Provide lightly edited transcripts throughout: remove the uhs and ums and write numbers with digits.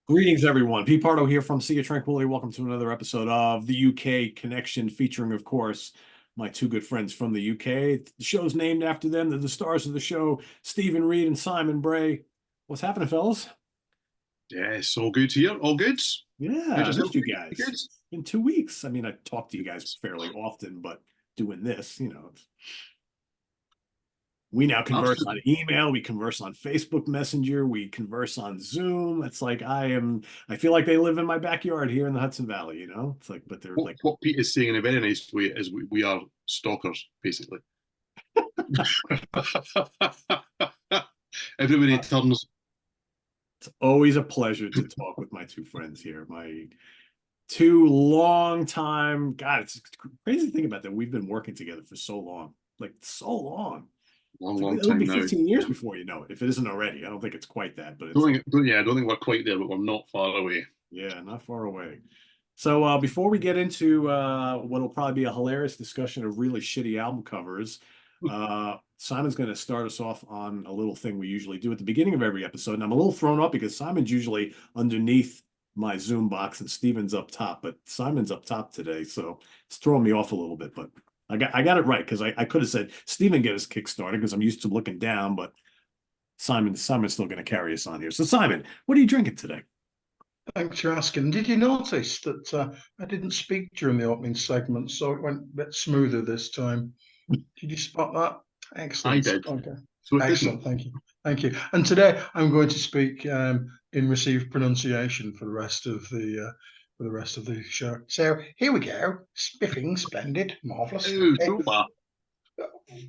Greetings, everyone. Pete Pardo here from Sea of Tranquility. Welcome to another episode of the UK Connection, featuring, of course, my two good friends from the UK. The show's named after them. They're the stars of the show, Steven Reid and Simon Bray. What's happening, fellas? Yeah, it's all good here. All good. Yeah, How's I yourself? missed you You guys. good? It's been 2 weeks. I mean, I talk to you guys fairly often, but doing this, we now converse on Absolutely. email, we converse on Facebook Messenger, we converse on Zoom. It's like I feel like they live in my backyard here in the Hudson Valley, you know? It's like, but they're What, like, what Pete is saying in a very nice way is we are stalkers, basically. Everybody uh, turns. it's always a pleasure to talk with my two friends here. My two long time, God, it's crazy to think about that. We've been working together for so long, like so long. Long, It's like, long it'll time be now. 15 years before you know it, if it isn't already. I don't think it's quite that, but it's Don't like, think, don't, yeah, I don't think we're quite there, but we're not far away. yeah, not far away. So before we get into what'll probably be a hilarious discussion of really shitty album covers, Simon's going to start us off on a little thing we usually do at the beginning of every episode. And I'm a little thrown up because Simon's usually underneath my Zoom box and Steven's up top, but Simon's up top today, so it's throwing me off a little bit. But I got it right because I could have said Steven get us kickstarted because I'm used to looking down, but Simon's still going to carry us on here. So Simon, what are you drinking today? Thanks for asking. Did you notice that I didn't speak during the opening segment, so it went a bit smoother this time? Did you spot that? I Excellent. did. Okay. So it didn't. Excellent. Thank you. Thank you. And today I'm going to speak in received pronunciation for the rest of the show. So here we go. Spiffing, splendid, marvelous. Oh, Okay. super.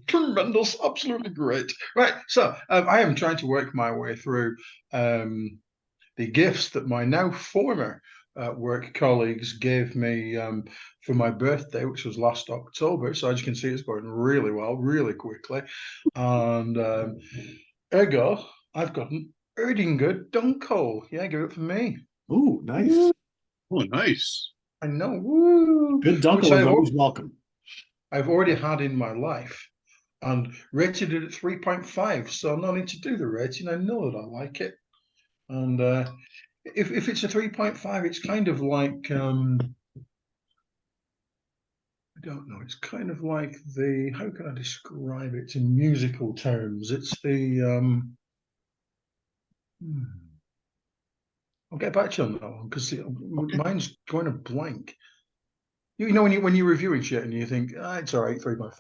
Tremendous, absolutely great. Right. So I am trying to work my way through the gifts that my now former work colleagues gave me for my birthday, which was last October. So as you can see, it's going really well, really quickly. And ergo, I've got an Erdinger Dunkel. Yeah, give it for me. Ooh, nice. Woo, Oh, nice. I know, woo, Good which dunkel is always welcome. I've already had in my life and rated it at 3.5. So no need to do the rating. I know that I like it. And if it's a 3.5, it's kind of like I don't know. It's kind of like the how can I describe it in musical terms? It's the hmm, I'll get back to you on that one because Okay. mine's going to blank. You know when you're reviewing shit and you think it's all right, 3.5.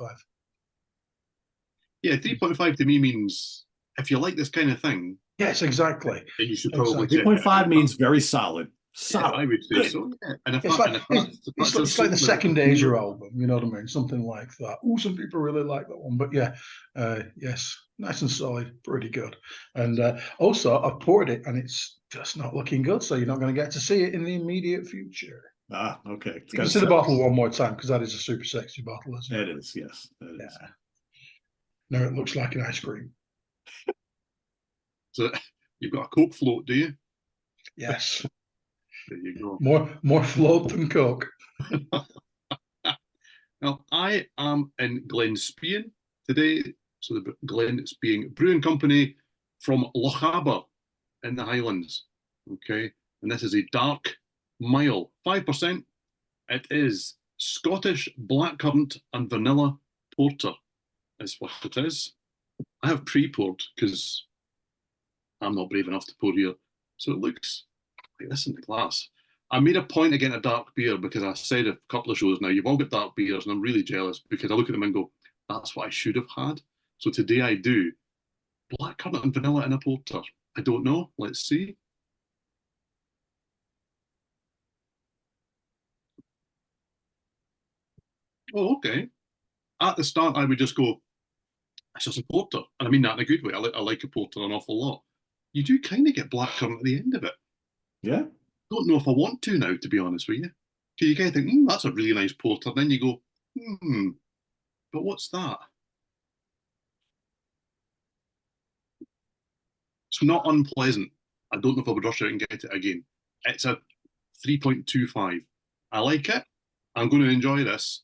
Yeah, 3.5 to me means if you like this kind of thing, Yes, exactly, then you should probably exactly. check it out. 3.5 means very solid. Yeah, I Solid. would say Good. so. Yeah. And if It's that, like and if it's that's, if it's, that's your it's like the soul, then it's a second Asia pure. album, you know what I mean? Something like that. Oh, some people really like that one, but yeah, yes, nice and solid, pretty good. And also, I've poured it, and it's just not looking good, so you're not going to get to see it in the immediate future. Ah, okay. It's You got can to see the set. bottle one more time because that is a super sexy bottle, isn't it? That is, yes, that is. Yeah. Now it looks like an ice cream. So you've got a Coke float, do you? Yes, There you go. more float than Coke. Now, I am in Glenspian today. So the Glenspian Brewing Company from Lochaber in the Highlands. Okay. And this is a dark mile, 5%. It is Scottish blackcurrant and vanilla porter, is what it is. I have pre-poured because I'm not brave enough to pour here. So it looks like this in the glass. I made a point of getting a dark beer because I said a couple of shows now, you've all got dark beers, and I'm really jealous because I look at them and go, that's what I should have had. So today I do blackcurrant and vanilla in a porter. I don't know. Let's see. Oh, okay. At the start, I would just go, it's just a porter. And I mean that in a good way. I like a porter an awful lot. You do kind of get blackcurrant at the end of it. Yeah. Don't know if I want to now, to be honest with you. Because you kind of think, that's a really nice porter. Then you go, but what's that? It's not unpleasant. I don't know if I would rush out and get it again. It's a 3.25. I like it. I'm going to enjoy this.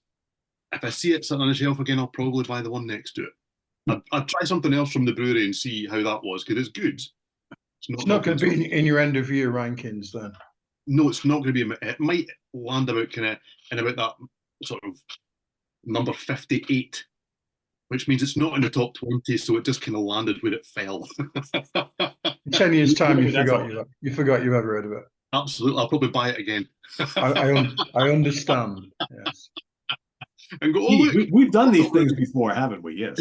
If I see it sitting on a shelf again, I'll probably buy the one next to it. I'd try something else from the brewery and see how that was because it's good. It's not going to be in your end of year rankings then. No, it's not going to be. It might land about kind of in about that sort of number 58, which means it's not in the top 20. So it just kind of landed where it fell. In 10 years' time, you forgot you ever heard of it. Absolutely, I'll probably buy it again. I understand. Yes. And go, oh, look, we've done these things before, haven't we? Yes.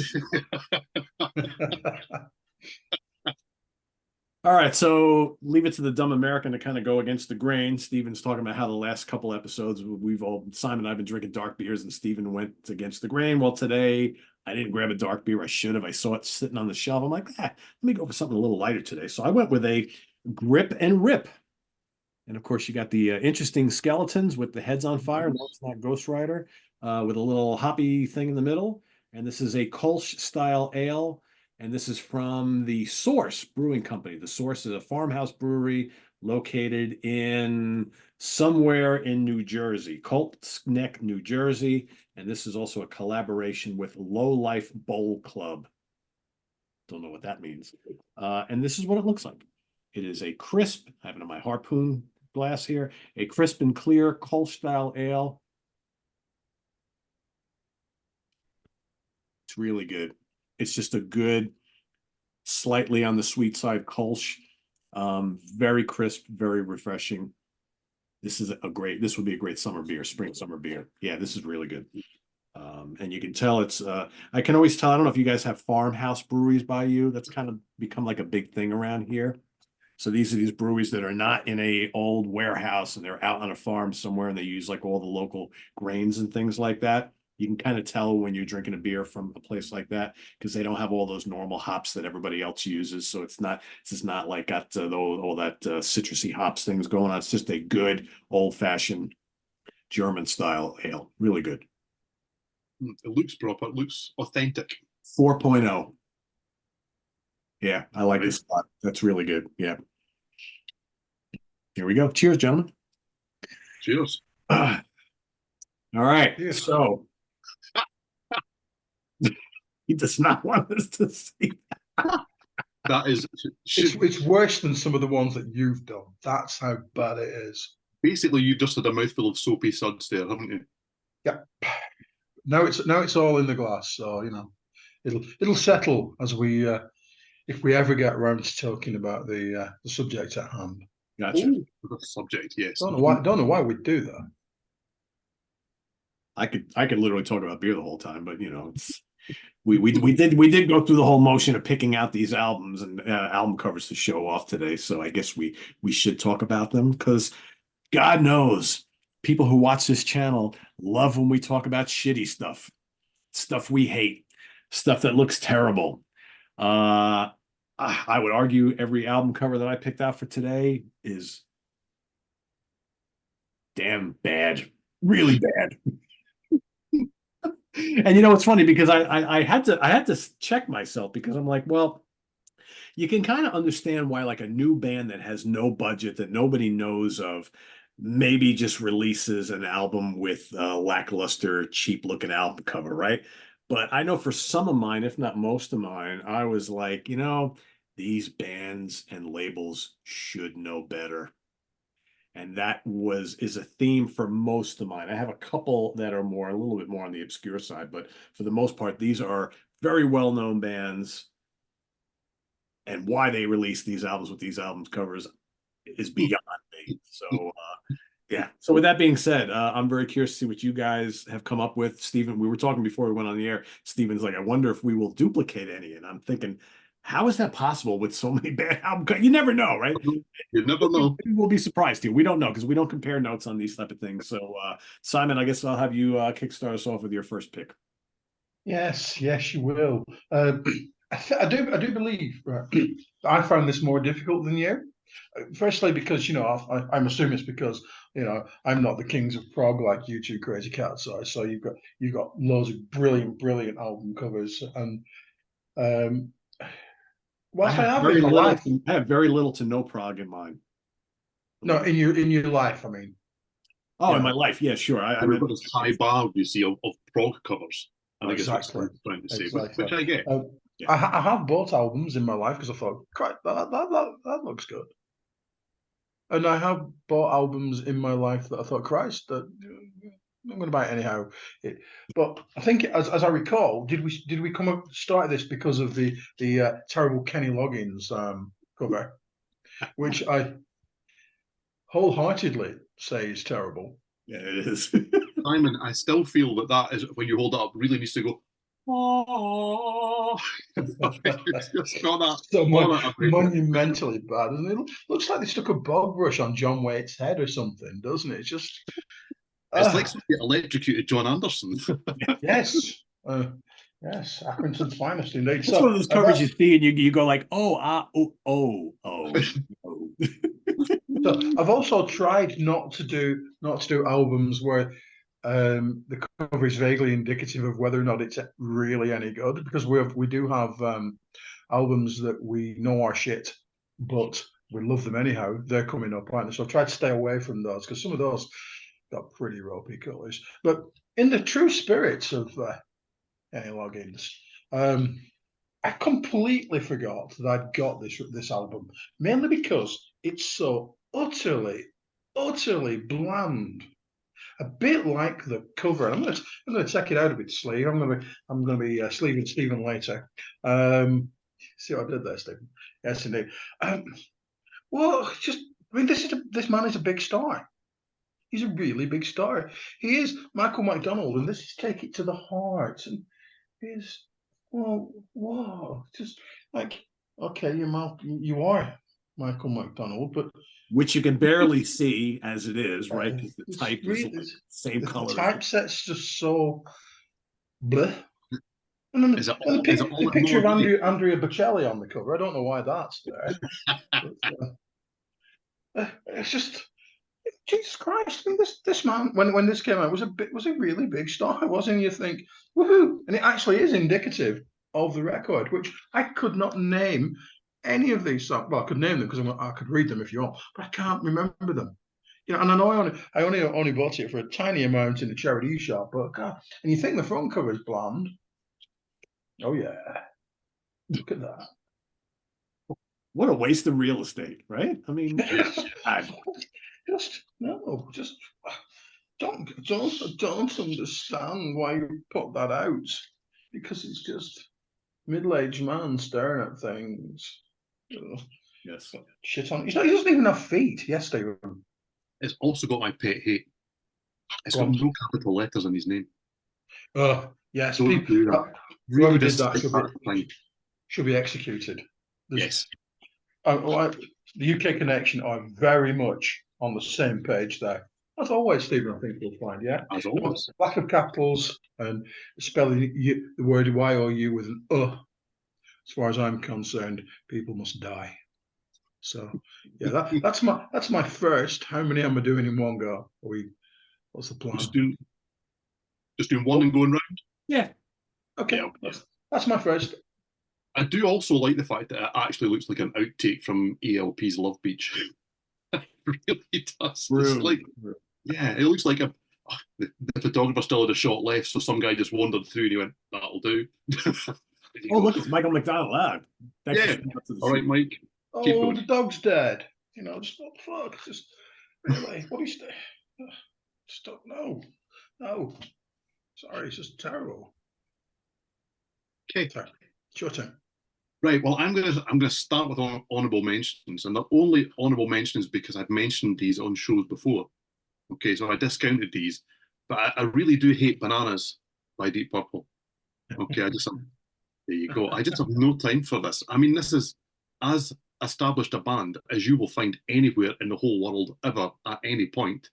All right, so leave it to the dumb American to kind of go against the grain. Steven's talking about how the last couple episodes Simon and I have been drinking dark beers, and Steven went against the grain. Well, today I didn't grab a dark beer. I should have. I saw it sitting on the shelf. I'm like, let me go for something a little lighter today. So I went with a Grip and Rip. And of course, you got the interesting skeletons with the heads on fire. No, it's not Ghost Rider, with a little hoppy thing in the middle. And this is a Kolsch style ale. And this is from the Source Brewing Company. The Source is a farmhouse brewery located in somewhere in New Jersey, Colts Neck, New Jersey. And this is also a collaboration with Low Life Bowl Club. Don't know what that means. And this is what it looks like. It is a crisp, I have it in my Harpoon glass here, a crisp and clear Kolsch style ale. It's really good. It's just a good, slightly on the sweet side Kolsch. Very crisp, very refreshing. This would be a great summer beer, spring summer beer. Yeah, this is really good. And you can tell I can always tell, I don't know if you guys have farmhouse breweries by you. That's kind of become like a big thing around here. So these are these breweries that are not in a old warehouse and they're out on a farm somewhere and they use like all the local grains and things like that. You can kind of tell when you're drinking a beer from a place like that because they don't have all those normal hops that everybody else uses. So it's just not like got all that citrusy hops things going on. It's just a good old fashioned German style ale. Really good. It looks proper. It looks authentic. 4.0. Yeah, I like this a lot. That's really good. Yeah. Here we go. Cheers, gentlemen. Cheers. All right. Cheers. So he does not want us to see that. That is, it's worse than some of the ones that you've done. That's how bad it is. Basically, you just had a mouthful of soapy suds there, haven't you? Yeah. Now it's all in the glass, so it'll settle as we if we ever get around to talking about the subject at hand. Gotcha. Ooh, the subject, yes. Don't know why we'd do that. I could literally talk about beer the whole time, but it's we did go through the whole motion of picking out these albums and album covers to show off today. So I guess we should talk about them because God knows people who watch this channel love when we talk about shitty stuff we hate, stuff that looks terrible. I would argue every album cover that I picked out for today is damn bad, really bad. And it's funny because I had to check myself because I'm like, well, you can kind of understand why like a new band that has no budget that nobody knows of maybe just releases an album with a lackluster, cheap looking album cover, right? But I know for some of mine, if not most of mine, I was like, these bands and labels should know better. And that is a theme for most of mine. I have a couple that are a little bit more on the obscure side, but for the most part, these are very well-known bands. And why they release these albums with these albums covers is beyond me. So, yeah. So with that being said, I'm very curious to see what you guys have come up with. Steven, we were talking before we went on the air. Steven's like, I wonder if we will duplicate any. And I'm thinking, how is that possible with so many bad album covers? You never know, right? You never know. We'll be surprised here. We don't know because we don't compare notes on these type of things. So, Simon, I guess I'll have you kickstart us off with your first pick. Yes, you will. I do believe I found this more difficult than you. Firstly, because I'm assuming it's because I'm not the kings of prog like you two crazy cats are. So you've got loads of brilliant album covers, and whilst I have very little to no prog in mind. No, in your life, I mean. Oh, in my life, yeah, sure. I mean, this high bar you see of prog covers. I think exactly. is what I'm trying to say, which I get. Yeah. I have bought albums in my life because I thought, "Christ, that looks good." And I have bought albums in my life that I thought, Christ, that I'm going to buy it anyhow. But I think, as I recall, did we come up start this because of the terrible Kenny Loggins cover, which I wholeheartedly say is terrible. Yeah, it is. Simon, I still feel that is when you hold it up, really needs to go. Oh, it's just got that So on it. monumentally bad, doesn't it? Looks like they stuck a bog brush on John Waite's head or something, doesn't it? It's just It's like somebody electrocuted John Anderson. yes, yes, Accrington's finest indeed. It's So one of those covers you see and you go like, oh, oh. so I've also tried not to do albums where the cover is vaguely indicative of whether or not it's really any good, because we do have albums that we know are shit, but we love them anyhow. They're coming up, aren't they? So I've tried to stay away from those because some of those got pretty ropey colours. But in the true spirit of any Loggins, I completely forgot that I'd got this album, mainly because it's so utterly bland. A bit like the cover. I'm gonna check it out a bit, sleeve. I'm gonna be sleeving Stephen later. See what I did there, Stephen? Yes, indeed. Well, just I mean, this man is a big star. He's a really big star. He is Michael McDonald, and this is Take It to the Heart. And he's well, whoa, just like okay, you are Michael McDonald, but Which you can barely see as it is, right? Because the it's type is really like same the color. typeset's just so bleh. And then Is it and all the at picture of Moore Beatty? Andrea Bocelli on the cover. I don't know why that's there. But, it's just Jesus Christ. I mean, this man when this came out was a really big star, wasn't he? You think, woohoo! And it actually is indicative of the record, which I could not name any of these songs. Well, I could name them because I could read them if you want, but I can't remember them. You know, and I know I only bought it for a tiny amount in the charity shop, but God, and you think the front cover is bland. Oh yeah, look at that. What a waste of real estate, right? I mean, God. Just no, just don't understand why you put that out, because it's just middle-aged man staring at things. Ugh, Yes. shit on. He doesn't even have feet. Yes, Stephen. It's also got my pet hate. It's got What? no capital letters in his name. Yes. Don't do that. Whoever Really did that disrespect should be executed. Yes. The UK connection are very much on the same page there. As always, Stephen, I think you'll find, yeah? As always. Lack of capitals and spelling the word Y-O-U with an as far as I'm concerned, people must die. So, yeah, that's my first. How many am I doing in one go? What's the plan? Just doing one and going round. Yeah. Okay, Yeah. that's my first. I do also like the fact that it actually looks like an outtake from ELP's Love Beach. It really does. It's like, yeah, it looks like the photographer still had a shot left, so some guy just wandered through and he went, "That'll do." Oh, look, it's Michael McDonald loud. Yeah. All right, Mike. Keep Oh, going. the dog's dead. You know, just what the fuck? Just really, what is that? Just don't know. No, sorry, it's just terrible. Okay. Sorry. It's your turn. Right. Well, I'm gonna start with honourable mentions, and the only honourable mention is because I've mentioned these on shows before. Okay, so I discounted these, but I really do hate Bananas by Deep Purple. Okay, there you go. I just have no time for this. I mean, this is as established a band as you will find anywhere in the whole world ever at any point.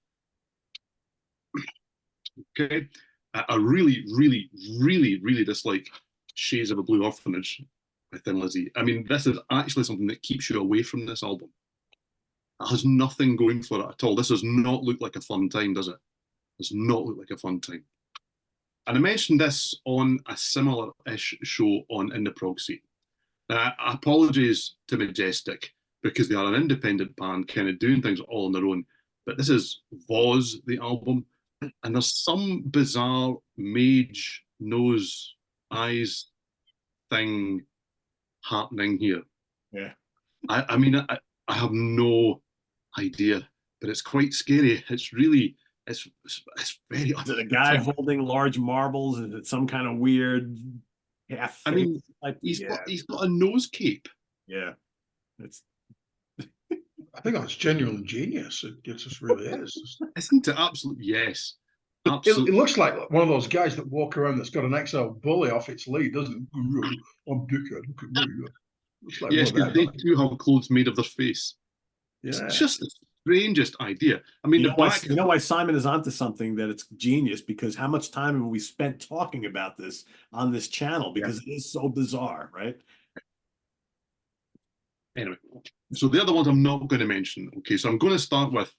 Okay, I really, really, really, really dislike Shades of a Blue Orphanage by Thin Lizzy. I mean, this is actually something that keeps you away from this album. It has nothing going for it at all. This does not look like a fun time, does it? It does not look like a fun time. And I mentioned this on a similar-ish show on In the Prog Scene. Now, apologies to Majestic, because they are an independent band, kind of doing things all on their own. But this is Voz, the album, and there's some bizarre mage nose eyes thing happening here? Yeah. I mean, I have no idea, but it's quite scary. It's really, it's very Is it a guy unsettling. holding large marbles? Is it some kind of weird half I face mean, type? Yeah, he's got a nose cape. yeah. It's I think that's genuine genius. It just really is. Isn't it? Absolutely, yes. It Absolutely. looks like one of those guys that walk around that's got an XL bully off its lead, doesn't it? I'm dickhead. Look at me. Looks like one Yes, of because them. they too have clothes made of their face. It's Yeah. just the strangest idea. I mean, you the know why back. you know why Simon is onto something, that it's genius, because how much time have we spent talking about this on this channel, Yeah. because it is so bizarre, right? Anyway, so the other ones I'm not going to mention. Okay, so I'm going to start with,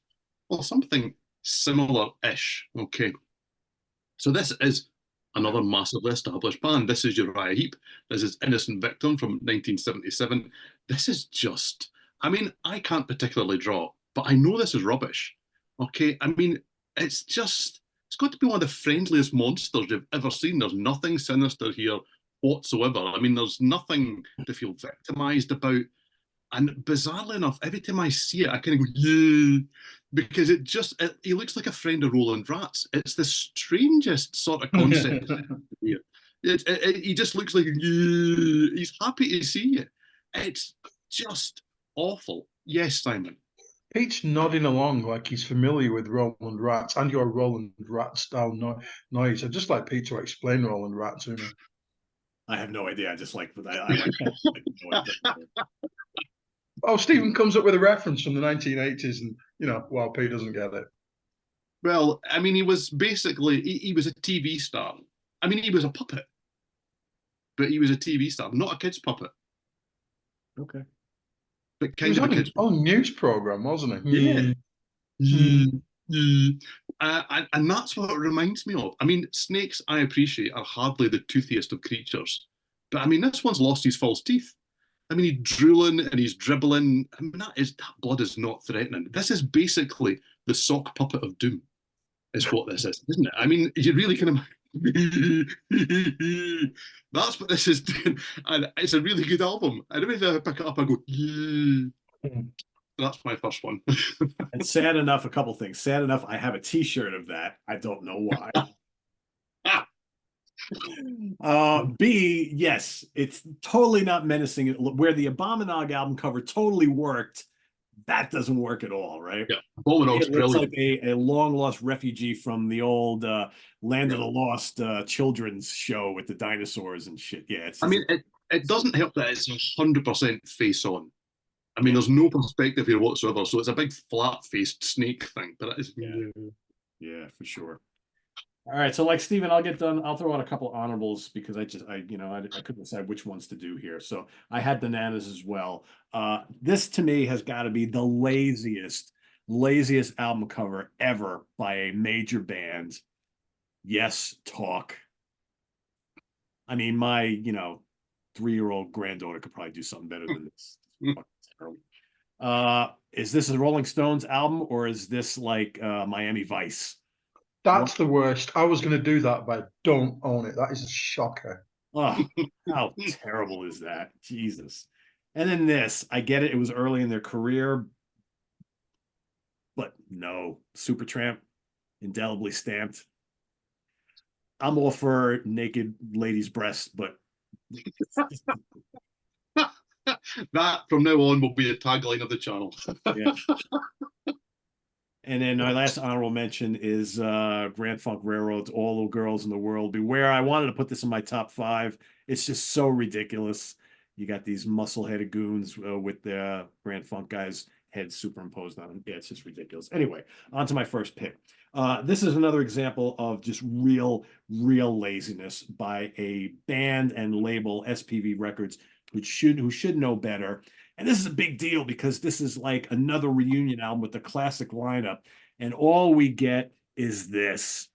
well, something similar-ish. Okay, so this is another massively established band. This is Uriah Heep. This is Innocent Victim from 1977. This is just, I mean, I can't particularly draw, but I know this is rubbish. Okay, I mean, it's just, it's got to be one of the friendliest monsters you've ever seen. There's nothing sinister here whatsoever. I mean, there's nothing to feel victimized about. And bizarrely enough, every time I see it, I kind of go, yeah, because he looks like a friend of Roland Rat's. It's the strangest sort of concept here. He just looks like, yeah, he's happy to see you. It's just awful. Yes, Simon. Pete's nodding along like he's familiar with Roland Rat and your Roland Rat style noise. I'd just like Pete to explain Roland Rat to me. I have no idea. I just like, I like that. I know what it does. Oh, Stephen comes up with a reference from the 1980s, and while Pete doesn't get it. Well, I mean, he was basically, he was a TV star. I mean, he was a puppet, but he was a TV star, not a kid's puppet, Okay. but He was kind of a on kid's his own news program, wasn't he? Yeah. Hmm. And that's what it reminds me of. I mean, snakes, I appreciate, are hardly the toothiest of creatures. But I mean, this one's lost his false teeth. I mean, he's drooling and he's dribbling. I mean, that blood is not threatening. This is basically the sock puppet of doom, is what this is, isn't it? I mean, you really can imagine. That's what this is doing. And it's a really good album. And every time I pick it up, I go, yeah. That's my first one. And sad enough, a couple things. Sad enough, I have a T-shirt of that. I don't know why. B, yes, it's totally not menacing. Where the Abominog album cover totally worked, that doesn't work at all, right? Yeah, Abominog's It looks like brilliant. a long lost refugee from the old Land of Yeah. the Lost children's show with the dinosaurs and shit. Yeah, it's I just, mean, it doesn't help that it's 100% face on. I mean, there's no perspective here whatsoever, so it's a big flat-faced snake thing. But it is, yeah, for sure. All right, so like Steven, I'll get done. I'll throw out a couple honorables because I couldn't decide which ones to do here. So I had bananas as well. This to me has got to be the laziest album cover ever by a major band. Yes, talk. I mean, my 3-year-old granddaughter could probably do something better than this. Is this a Rolling Stones album, or is this like Miami Vice? That's the worst. I was going to do that, but I don't own it. That is a shocker. Oh, how terrible is that? Jesus. And then this, I get it. It was early in their career, but no, Supertramp, indelibly stamped. I'm all for naked ladies' breasts, but that from now on will be a tagline of the channel. yeah. And then our last honorable mention is Grand Funk Railroad's All the Girls in the World Beware. I wanted to put this in my top 5. It's just so ridiculous. You got these muscle-headed goons with the Grand Funk guys' heads superimposed on them. Yeah, it's just ridiculous. Anyway, on to my first pick. This is another example of just real laziness by a band and label, SPV Records, who should know better. And this is a big deal because this is like another reunion album with the classic lineup. And all we get is this.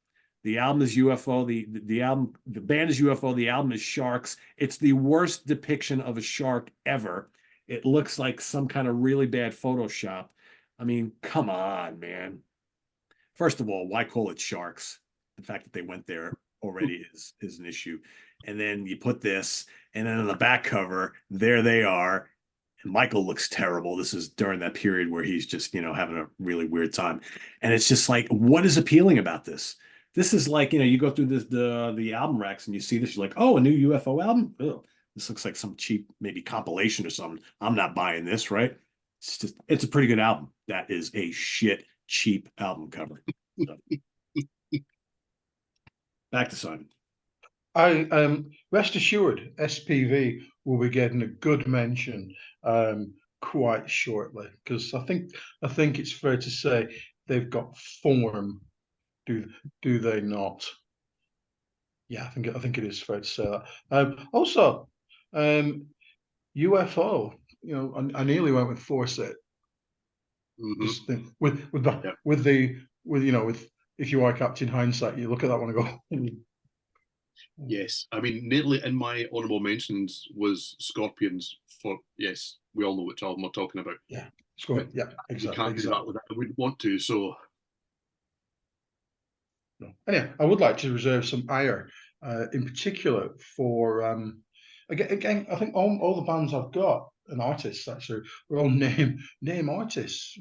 The album is UFO. The band is UFO. The album is Sharks. It's the worst depiction of a shark ever. It looks like some kind of really bad Photoshop. I mean, come on, man. First of all, why call it Sharks? The fact that they went there already is an issue. And then you put this, and then on the back cover, there they are. And Michael looks terrible. This is during that period where he's just, having a really weird time. And it's just like, what is appealing about this? This is like, you go through the album racks and you see this, you're like, oh, a new UFO album? Ugh, this looks like some cheap, maybe compilation or something. I'm not buying this, right? It's a pretty good album. That is a shit cheap album cover. So. Back to Simon. Rest assured, SPV will be getting a good mention quite shortly, because I think it's fair to say they've got form. Do they not? Yeah, I think it is fair to say that. Also, UFO. I nearly went with Forsyth. Just think, with if you are Captain Hindsight, you look at that one and go. Yes, I mean, nearly in my honourable mentions was Scorpions. Yes, we all know which album we're talking about. Yeah, Scorpions. Yeah, exactly. You can't do that with that. I wouldn't want to. So, no. Anyway, I would like to reserve some ire, in particular for again. I think all the bands I've got and artists actually are all name artists.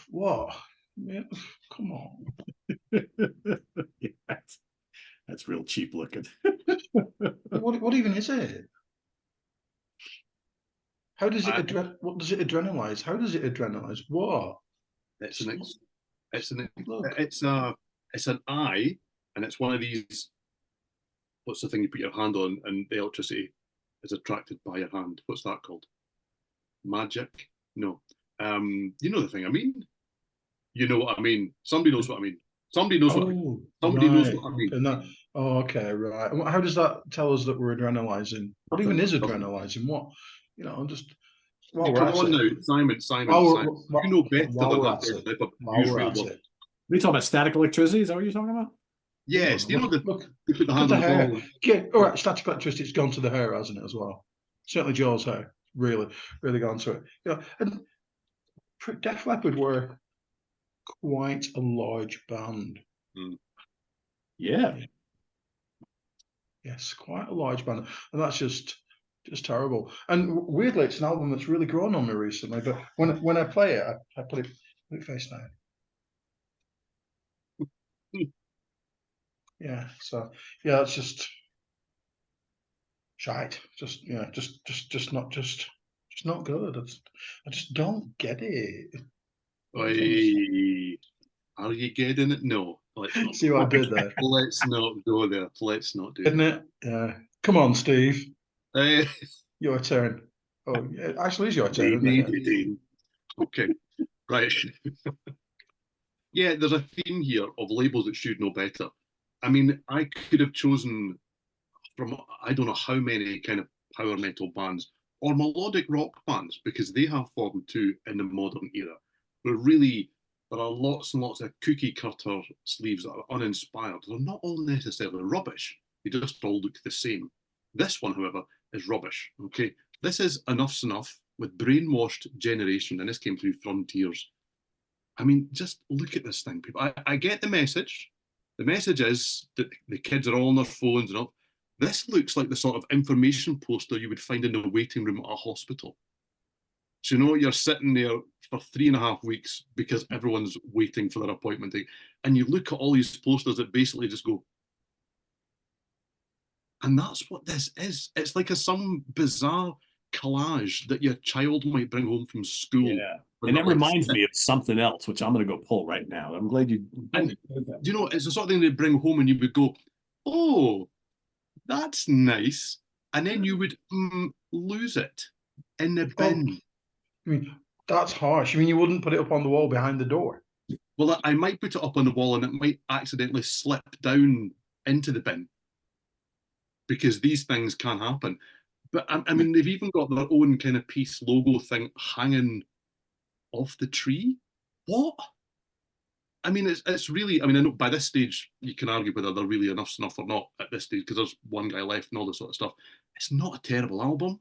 What? Yeah, come on. Yeah, that's real cheap looking. What even is it? How does it what does it adrenalize? How does it adrenalize? What? It's an eye, and it's one of these. What's the thing you put your hand on, and the electricity is attracted by your hand? What's that called? Magic? No. You know the thing I mean. You know what I mean. Somebody knows what I mean. Somebody knows what I mean. Somebody knows what I mean. Okay, right. How does that tell us that we're adrenalizing? What even is adrenalizing? What? I'm just. Well, come on now, Simon. You know better than that. Are you talking about static electricity? Is that what you're talking about? Yes. You put the hand on the hair. Yeah. All right. Static electricity. It's gone to the hair, hasn't it, as well? Certainly, Joe's hair really gone to it. And Def Leppard were quite a large band. Yeah. Yes, quite a large band, and that's just terrible. And weirdly, it's an album that's really grown on me recently. But when I play it, I put it face down. Yeah. So yeah, it's just shite. Just not good. I just don't get it. Are you getting it? No. Let's not. See what I did there? Let's not go there. Let's not do it. Isn't it? Yeah. Come on, Steve. Your turn. Oh, yeah, actually, it's your turn. Okay. Right. Yeah, there's a theme here of labels that should know better. I mean, I could have chosen from I don't know how many kind of power metal bands or melodic rock bands, because they have formed too in the modern era. But really, there are lots and lots of cookie cutter sleeves that are uninspired. They're not all necessarily rubbish. They just all look the same. This one, however, is rubbish. Okay, this is Enough's Enough with Brainwashed Generation, and this came through Frontiers. I mean, just look at this thing, people. I get the message. The message is that the kids are all on their phones and all. This looks like the sort of information poster you would find in the waiting room at a hospital. So you're sitting there for 3.5 weeks because everyone's waiting for their appointment, and you look at all these posters that basically just go. And that's what this is. It's like some bizarre collage that your child might bring home from school. Yeah. And that reminds me of something else, which I'm going to go pull right now. I'm glad you. And, it's the sort of thing they bring home and you would go, oh, that's nice. And then you would lose it in the bin. I mean, that's harsh. I mean, you wouldn't put it up on the wall behind the door. Well, I might put it up on the wall and it might accidentally slip down into the bin, because these things can happen. But I mean, they've even got their own kind of Peace logo thing hanging off the tree. What? I mean, it's really. I mean, I know by this stage you can argue whether they're really Enough's Enough or not at this stage, because there's one guy left and all this sort of stuff. It's not a terrible album,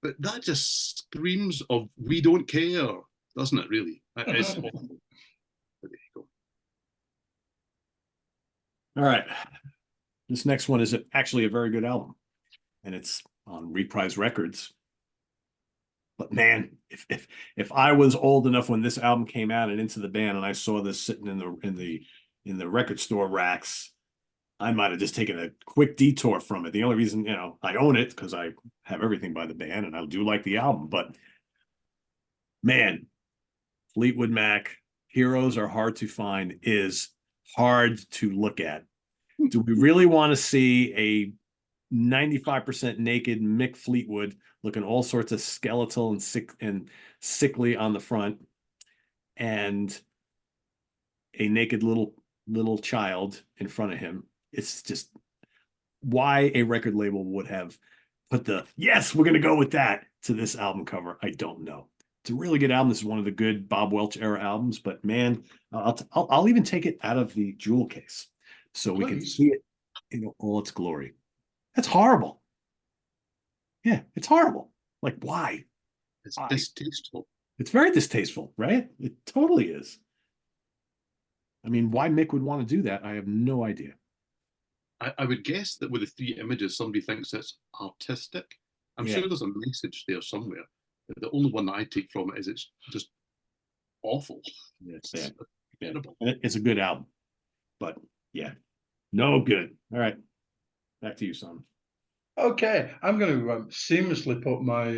but that just screams of we don't care, doesn't it? Really, it's awful. But there you go. All right. This next one is actually a very good album, and it's on Reprise Records. But man, if I was old enough when this album came out and Into the Band, and I saw this sitting in the record store racks, I might have just taken a quick detour from it. The only reason, I own it because I have everything by the band and I do like the album. But man, Fleetwood Mac, Heroes Are Hard to Find is hard to look at. Do we really want to see a 95% naked Mick Fleetwood looking all sorts of skeletal and sickly on the front, and a naked little child in front of him? It's just why a record label would have put yes, we're going to go with that to this album cover. I don't know. It's a really good album. This is one of the good Bob Welch era albums, but man, I'll even take it out of the jewel case so we can see it in all its glory. That's horrible. Yeah, it's horrible. Like, why? It's distasteful. It's very distasteful, right? It totally is. I mean, why Mick would want to do that, I have no idea. I would guess that with the three images, somebody thinks it's artistic. I'm sure there's a message there somewhere. But the only one that I take from it is it's just awful. It's terrible. It's a good album, but yeah, no good. All right, back to you, son. Okay, I'm going to seamlessly put my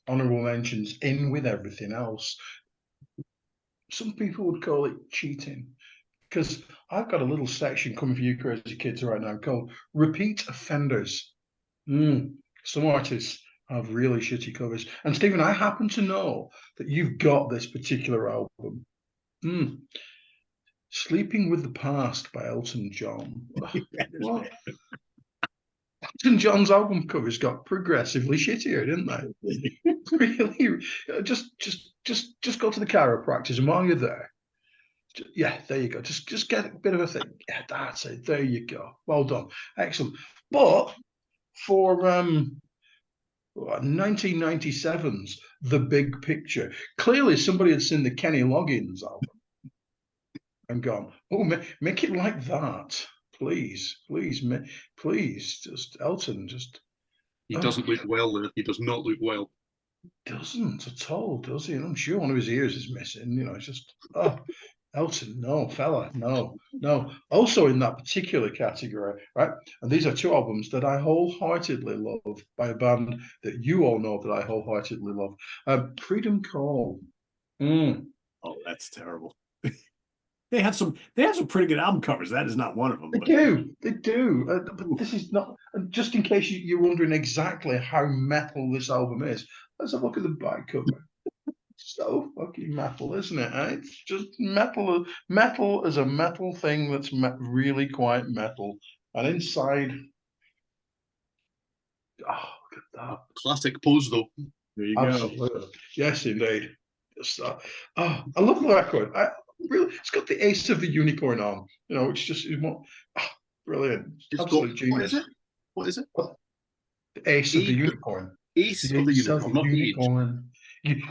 honorable mentions in with everything else. Some people would call it cheating, because I've got a little section coming for you crazy kids right now called Repeat Offenders. Some artists have really shitty covers. And Stephen, I happen to know that you've got this particular album. Sleeping with the Past by Elton John. What? Elton John's album covers got progressively shittier, didn't they? Really, just go to the chiropractors, and while you're there, yeah, there you go. Just get a bit of a thing. Yeah, that's it. There you go. Well done. Excellent. But for 1997's The Big Picture, clearly somebody had seen the Kenny Loggins album and gone, oh, make it like that. Please, just Elton, just. He doesn't look well there. He does not look well. Doesn't at all, does he? And I'm sure one of his ears is missing. It's just, Elton, no, fella, no. Also in that particular category, right? And these are two albums that I wholeheartedly love by a band that you all know that I wholeheartedly love. Freedom Call. Oh, that's terrible. They have some pretty good album covers. That is not one of them. They do. But this is not. Just in case you're wondering exactly how metal this album is, let's have a look at the back cover. So fucking metal, isn't it? It's just metal. Metal is a metal thing that's really quite metal. And inside, look at that. Classic pose, though. There you Absolutely. go. Yes, indeed. Just, I love the record. Really, it's got the Ace of the Unicorn on, which just is more brilliant. Absolute genius. What is it? The Ace of the Unicorn. Ace of the Unicorn, not Unicorn.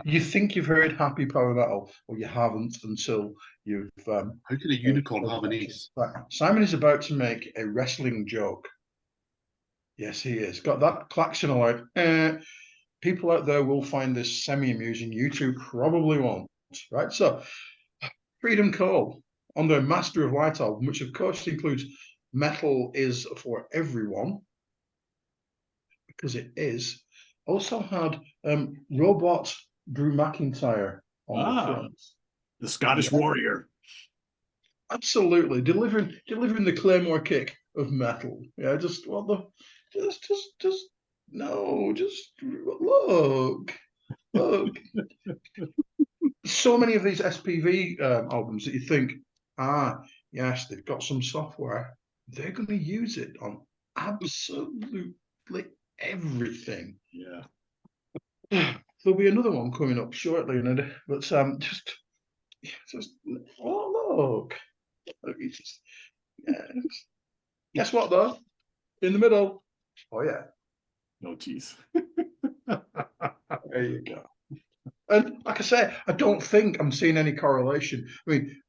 You think you've heard Happy Power Metal, or you haven't until you've. How can a unicorn have an ace? Simon is about to make a wrestling joke. Yes, he is. Got that klaxon alert. People out there will find this semi-amusing. You two probably won't. Right, so Freedom Call on their Master of Light album, which of course includes Metal Is For Everyone, because it is. Also had Robot Drew McIntyre on the front. The Scottish Warrior. Absolutely. Delivering the Claymore kick of metal. Yeah, just look. So many of these SPV albums that you think, yes, they've got some software. They're going to use it on absolutely everything. Yeah. There'll be another one coming up shortly, but just look. Guess what though? In the middle. Oh yeah. Oh geez. There you go. And like I say, I don't think I'm seeing any correlation. I mean,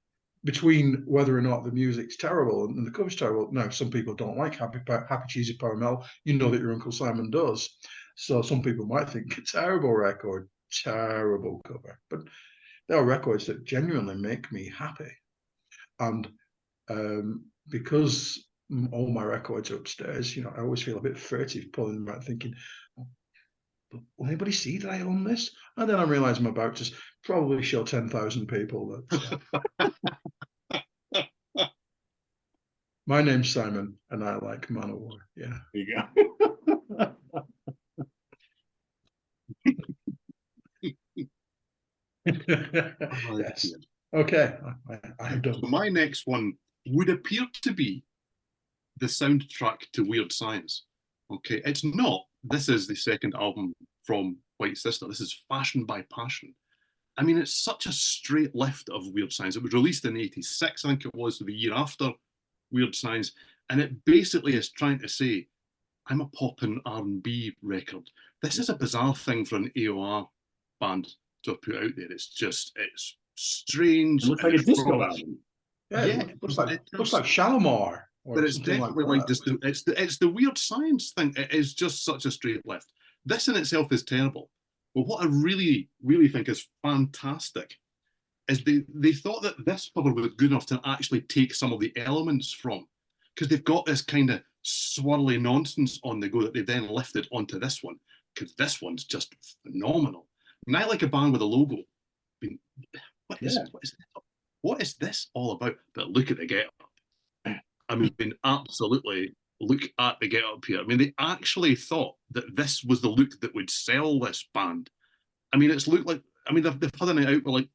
between whether or not the music's terrible and the cover's terrible. Now, some people don't like Happy Cheesy Power Metal. You know that your Uncle Simon does. So some people might think terrible record, terrible cover. But there are records that genuinely make me happy. And because all my records are upstairs, you know, I always feel a bit furtive pulling them out, thinking, will anybody see that I own this? And then I realize I'm about to probably show 10,000 people that my name's Simon and I like Manowar. Yeah. There you go. Yes. Okay. I'm done. So my next one would appear to be the soundtrack to Weird Science. Okay, it's not. This is the second album from White Sister. This is Fashioned by Passion. I mean, it's such a straight lift of Weird Science. It was released in '86, I think it was, the year after Weird Science, and it basically is trying to say, I'm a pop and R&B record. This is a bizarre thing for an AOR band to have put out there. It's strange. It looks like a disco album. Yeah, it looks like Shalimar. But it's definitely like just it's the Weird Science thing. It is just such a straight lift. This in itself is terrible. But what I really, really think is fantastic is they thought that this cover was good enough to actually take some of the elements from, because they've got this kind of swirly nonsense on the go that they then lifted onto this one, because this one's just phenomenal. And I like a band with a logo. I mean, what is this all about? But look at the get up. I mean, absolutely look at the get up here. I mean, they actually thought that this was the look that would sell this band. I mean, it's looked like, I mean, they've had a night out with like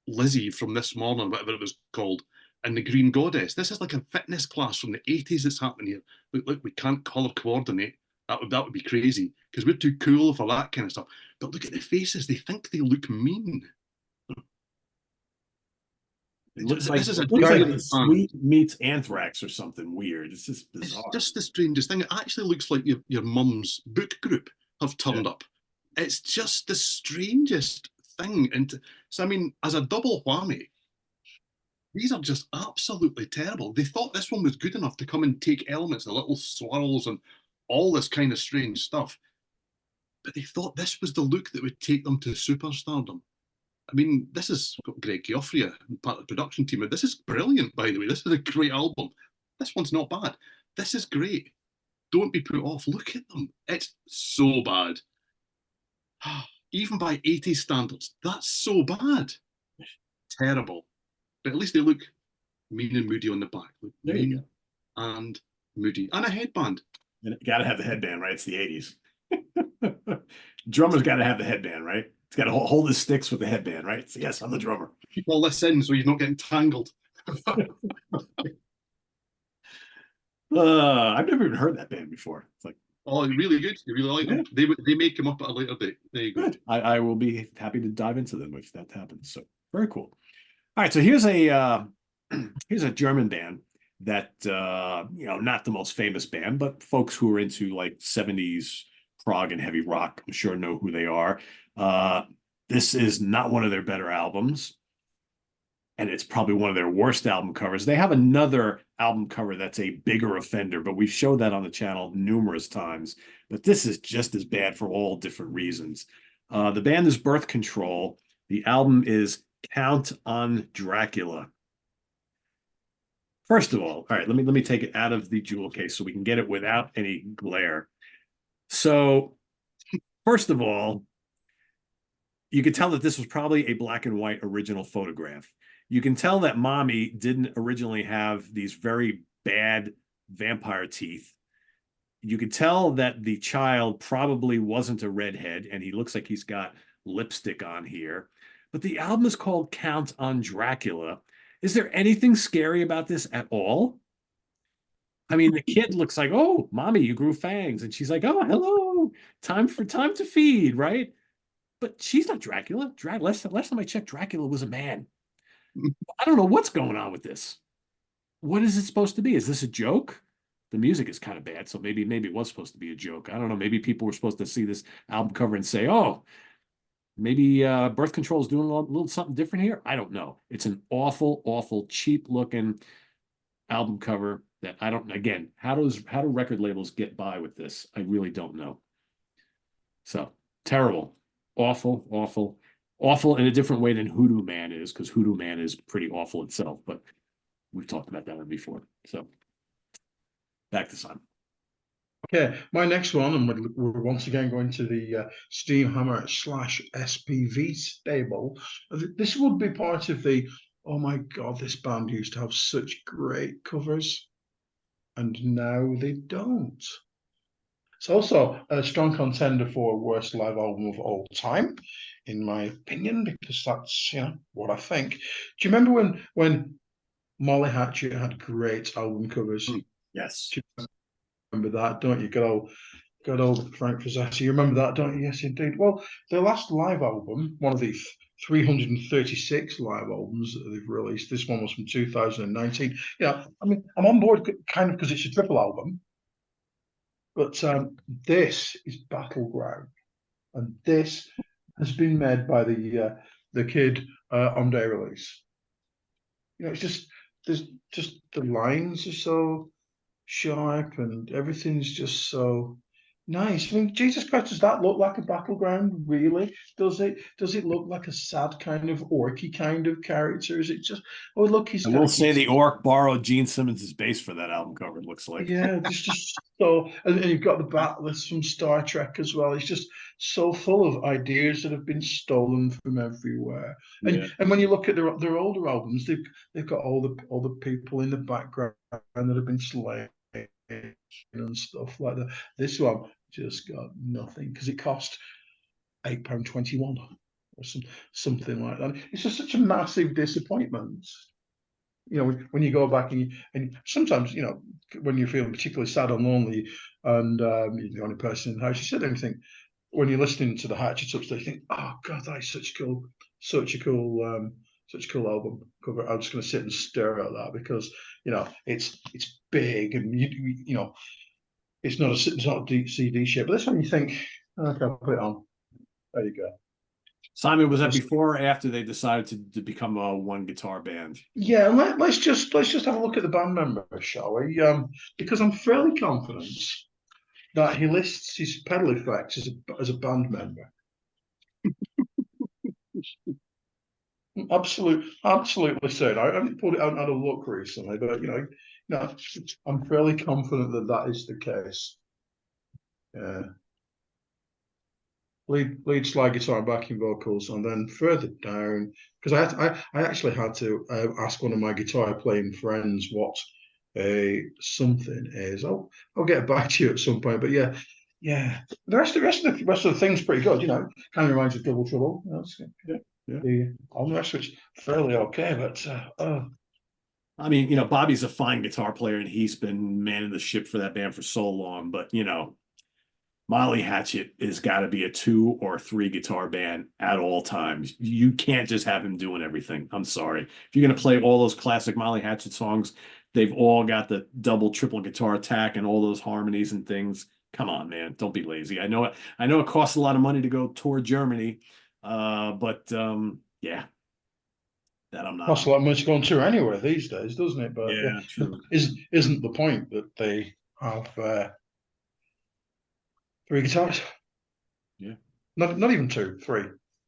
Lizzie from This Morning, whatever it was called, and the Green Goddess. This is like a fitness class from the 80s that's happening here. Look, we can't color coordinate. That would be crazy because we're too cool for that kind of stuff. But look at the faces. They think they look mean. It looks like Sweet meets Anthrax or something weird. It's just bizarre. It's just the strangest thing. It actually looks like your mum's book group have turned up. It's just the strangest thing. And so, I mean, as a double whammy, these are just absolutely terrible. They thought this one was good enough to come and take elements, the little swirls and all this kind of strange stuff. But they thought this was the look that would take them to superstardom. I mean, this has got Greg Gioffria, part of the production team. This is brilliant, by the way. This is a great album. This one's not bad. This is great. Don't be put off. Look at them. It's so bad. Even by 80s standards, that's so bad. Terrible. But at least they look mean and moody on the back. Look there you go. And moody. And a headband. And you gotta have the headband, right? It's the 80s. Drummer's gotta have the headband, right? He's got to hold his sticks with the headband, right? So yes, I'm the drummer. Keep all this in so you're not getting tangled. I've never even heard that band before. It's like, oh, really good. You really like them. They make them up at a later date. There you go. Good. I will be happy to dive into them if that happens. So very cool. All right, so here's a German band that not the most famous band, but folks who are into like 70s prog and heavy rock, I'm sure know who they are. This is not one of their better albums, and it's probably one of their worst album covers. They have another album cover that's a bigger offender, but we've showed that on the channel numerous times. But this is just as bad for all different reasons. The band is Birth Control. The album is Count on Dracula. First of all right, let me take it out of the jewel case so we can get it without any glare. So, first of all, you could tell that this was probably a black and white original photograph. You can tell that Mommy didn't originally have these very bad vampire teeth. You could tell that the child probably wasn't a redhead, and he looks like he's got lipstick on here. But the album is called Count on Dracula. Is there anything scary about this at all? I mean, the kid looks like, oh, Mommy, you grew fangs. And she's like, oh, hello, time to feed, right? But she's not Dracula. Last time I checked, Dracula was a man. I don't know what's going on with this. What is it supposed to be? Is this a joke? The music is kind of bad, so maybe it was supposed to be a joke. I don't know. Maybe people were supposed to see this album cover and say, oh, Maybe birth control is doing a little something different here. I don't know. It's an awful, awful, cheap looking album cover that I don't. Again, how do record labels get by with this? I really don't know. So terrible, awful, awful, awful in a different way than Hoodoo Man is, because Hoodoo Man is pretty awful itself. But we've talked about that one before. So back to Simon. Okay, my next one, and we're once again going to the Steam Hammer / SPV stable. This would be part of the, oh my God, this band used to have such great covers, and now they don't. It's also a strong contender for worst live album of all time, in my opinion, because that's, what I think. Do you remember when Molly Hatchet had great album covers? Yes. Remember that, don't you? Good old Frank Frazetta. You remember that, don't you? Yes, indeed. Well, their last live album, one of the 336 live albums that they've released, this one was from 2019. I mean, I'm on board kind of because it's a triple album, but this is Battleground, and this has been made by the kid on day release. It's just the lines are so sharp and everything's just so nice. I mean, Jesus Christ, does that look like a battleground? Really? Does it? Does it look like a sad kind of orky kind of character? Is it just? Oh, look, he's. I will say the orc borrowed Gene Simmons' bass for that album cover. It looks like. Yeah, just so, and you've got the Battlers from Star Trek as well. It's just so full of ideas that have been stolen from everywhere. And when you look at their older albums, they've got all the people in the background that have been slain and stuff like that. This one just got nothing because it cost £8.21 or something like that. It's just such a massive disappointment. When you go back and sometimes, when you're feeling particularly sad and lonely and you're the only person in the house, you sit there and think, when you're listening to the Hatchet upstairs, you think, oh God, that's such a cool album cover. I'm just going to sit and stare at that because, it's big and it's not a deep CD shape. But this one you think, okay, I'll put it on. There you go. Simon, was that before or after they decided to become a one guitar band? Yeah, let's just have a look at the band member, shall we? Because I'm fairly confident that he lists his pedal effects as a band member. Absolutely certain. I haven't put it out and had a look recently, but I'm fairly confident that is the case. Yeah. Lead slide guitar and backing vocals, and then further down, because I actually had to ask one of my guitar playing friends what a something is. I'll get back to you at some point, but yeah. The rest of the thing's pretty good. Kind of reminds of Double Trouble. Yeah. The rest of it's fairly okay, but I mean, Bobby's a fine guitar player, and he's been manning the ship for that band for so long. But Molly Hatchet has got to be a 2 or 3 guitar band at all times. You can't just have him doing everything. I'm sorry. If you're going to play all those classic Molly Hatchet songs, they've all got the double, triple guitar attack and all those harmonies and things. Come on, man. Don't be lazy. I know it costs a lot of money to go tour Germany, but yeah, that I'm not. Costs a lot of money to go on tour anywhere these days, doesn't it? But yeah, true. Isn't the point that they have 3 guitars? Yeah. Not even 2, 3.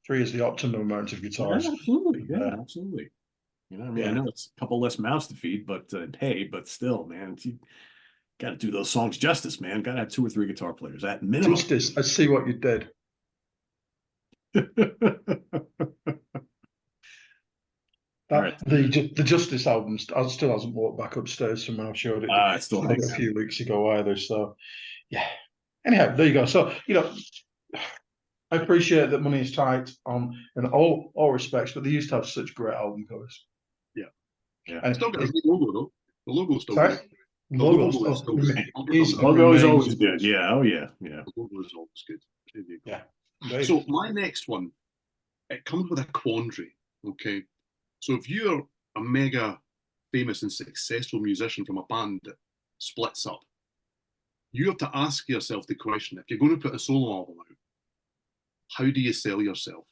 3 is the optimum amount of guitars. Yeah, absolutely. Yeah, absolutely. I know it's a couple less mouths to feed, but pay, but still, man, you got to do those songs justice, man. Got to have 2 or 3 guitar players at minimum. Justice. I see what you did. The Justice album still hasn't walked back upstairs from when I showed it. A few weeks ago either. So yeah. Anyhow, there you go. So I appreciate that money is tight in all respects, but they used to have such great album covers. Yeah. And still got a great logo though. The logo's still good. The logo is always good. Yeah. Oh yeah. Yeah. The logo is always good. Yeah. So my next one, it comes with a quandary. Okay. So if you're a mega famous and successful musician from a band that splits up, you have to ask yourself the question, if you're going to put a solo album out, how do you sell yourself?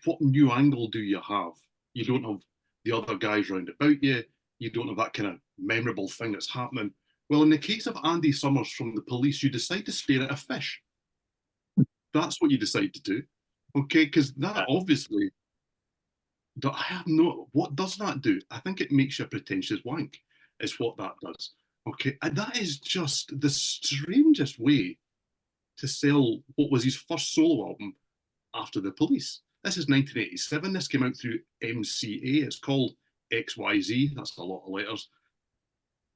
what new angle do you have? You don't have the other guys round about you. You don't have that kind of memorable thing that's happening. Well, in the case of Andy Summers from the Police, you decide to stare at a fish. That's what you decide to do. Okay, because that obviously, I have no, what does that do? I think it makes you a pretentious wank, is what that does. Okay, and that is just the strangest way to sell what was his first solo album after the Police. This is 1987. This came out through MCA. It's called XYZ. That's a lot of letters.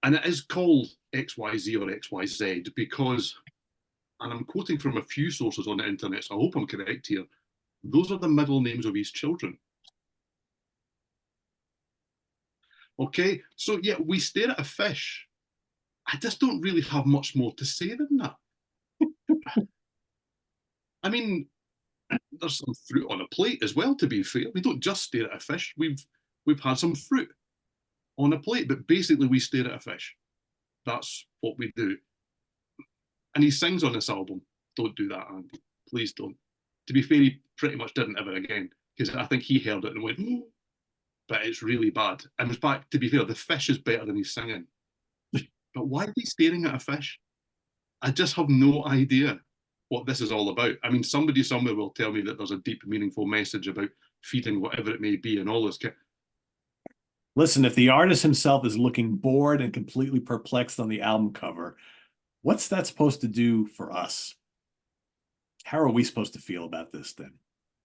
And it is called XYZ or XYZ because, and I'm quoting from a few sources on the internet, so I hope I'm correct here, those are the middle names of his children. Okay, so yeah, we stare at a fish. I just don't really have much more to say than that. I mean, there's some fruit on a plate as well, to be fair. We don't just stare at a fish. We've had some fruit on a plate, but basically we stare at a fish. That's what we do. And he sings on this album. Don't do that, Andy. Please don't. To be fair, he pretty much didn't ever again, because I think he heard it and went, oh, but it's really bad. And in fact, to be fair, the fish is better than he's singing. But why is he staring at a fish? I just have no idea what this is all about. I mean, somebody somewhere will tell me that there's a deep, meaningful message about feeding whatever it may be and all this. Listen, if the artist himself is looking bored and completely perplexed on the album cover, what's that supposed to do for us? How are we supposed to feel about this then?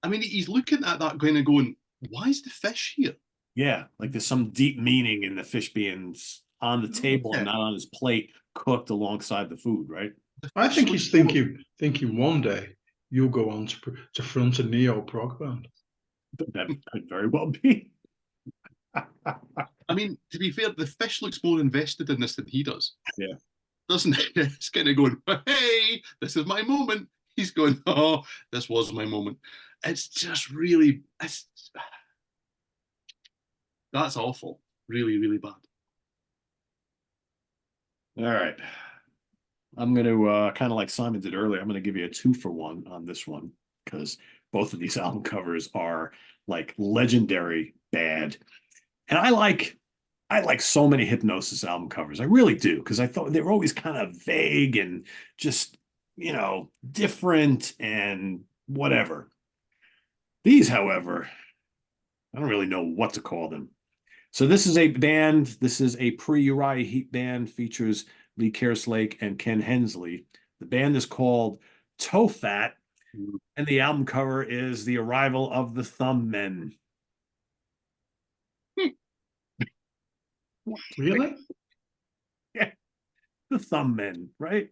I mean, he's looking at that kind of going, why is the fish here? Yeah, like there's some deep meaning in the fish being on the table and not on his plate, cooked alongside the food, right? I think he's thinking one day you'll go on to front a neo prog band. That could very well be. I mean, to be fair, the fish looks more invested in this than he does. Yeah. Doesn't it? It's kind of going, hey, this is my moment. He's going, oh, this was my moment. It's just really, that's awful. Really, really bad. All right. I'm going to, kind of like Simon did earlier, I'm going to give you a 2-for-1 on this one because both of these album covers are like legendary bad. And I like so many Hypnosis album covers. I really do, because I thought they were always kind of vague and just, different and whatever. These, however, I don't really know what to call them. So this is a band, this is a pre-Uriah Heep band, features Lee Kerslake and Ken Hensley. The band is called Toe Fat, and the album cover is The Arrival of the Thumb Men. Really? Yeah, the Thumb Men, right?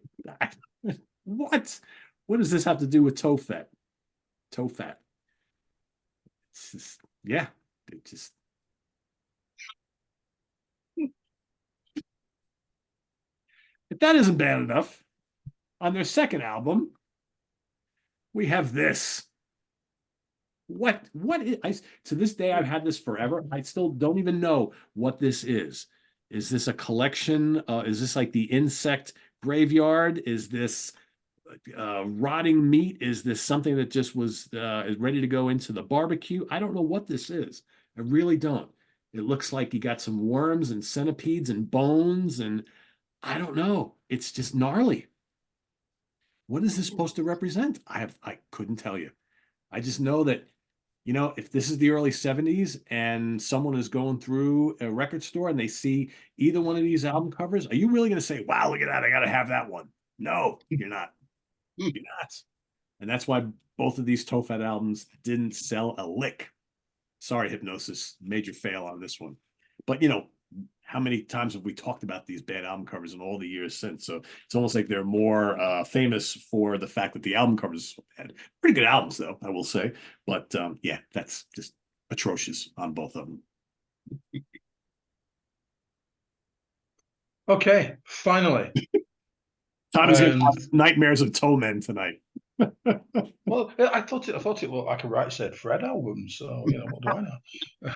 What? What does this have to do with Toe Fat? Toe Fat. It's just, yeah, it just. If that isn't bad enough, on their second album, we have this. What is, to this day, I've had this forever. I still don't even know what this is. Is this a collection? Is this like the insect graveyard? Is this rotting meat? Is this something that just was ready to go into the barbecue? I don't know what this is. I really don't. It looks like you got some worms and centipedes and bones, and I don't know. It's just gnarly. What is this supposed to represent? I couldn't tell you. I just know that, if this is the early 70s and someone is going through a record store and they see either one of these album covers, are you really going to say, wow, look at that, I got to have that one? No, you're not. You're not. And that's why both of these Toe Fat albums didn't sell a lick. Sorry, Hypnosis, major fail on this one. But, how many times have we talked about these bad album covers in all the years since? So it's almost like they're more famous for the fact that the album covers had pretty good albums, though, I will say. But yeah, that's just atrocious on both of them. Okay, finally. Simon's going to have nightmares of toe men tonight. Well, I thought it looked like a Right Said Fred album, so what do I know?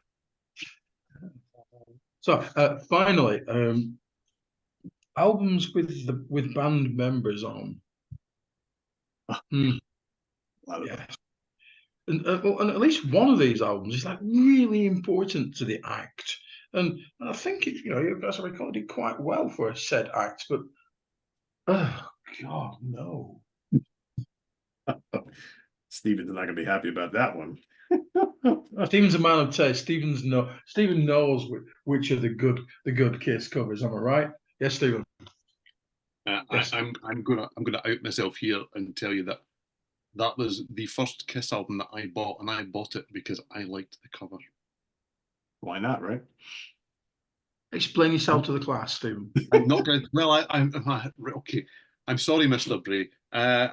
So finally, albums with band members on. Yeah. and at least one of these albums is like really important to the act. And I think it, you guys have recorded it quite well for a said act, but oh God, no. Steven's not gonna be happy about that one. Steven's a man of taste. Steven knows which are the good Kiss covers. Am I right? Yes, Steven. Yes. I'm gonna out myself here and tell you that that was the first Kiss album that I bought, and I bought it because I liked the cover. Why not, right? Explain yourself to the class, Steven. I'm not going. Well, I'm okay. I'm sorry, Mr. Bray. I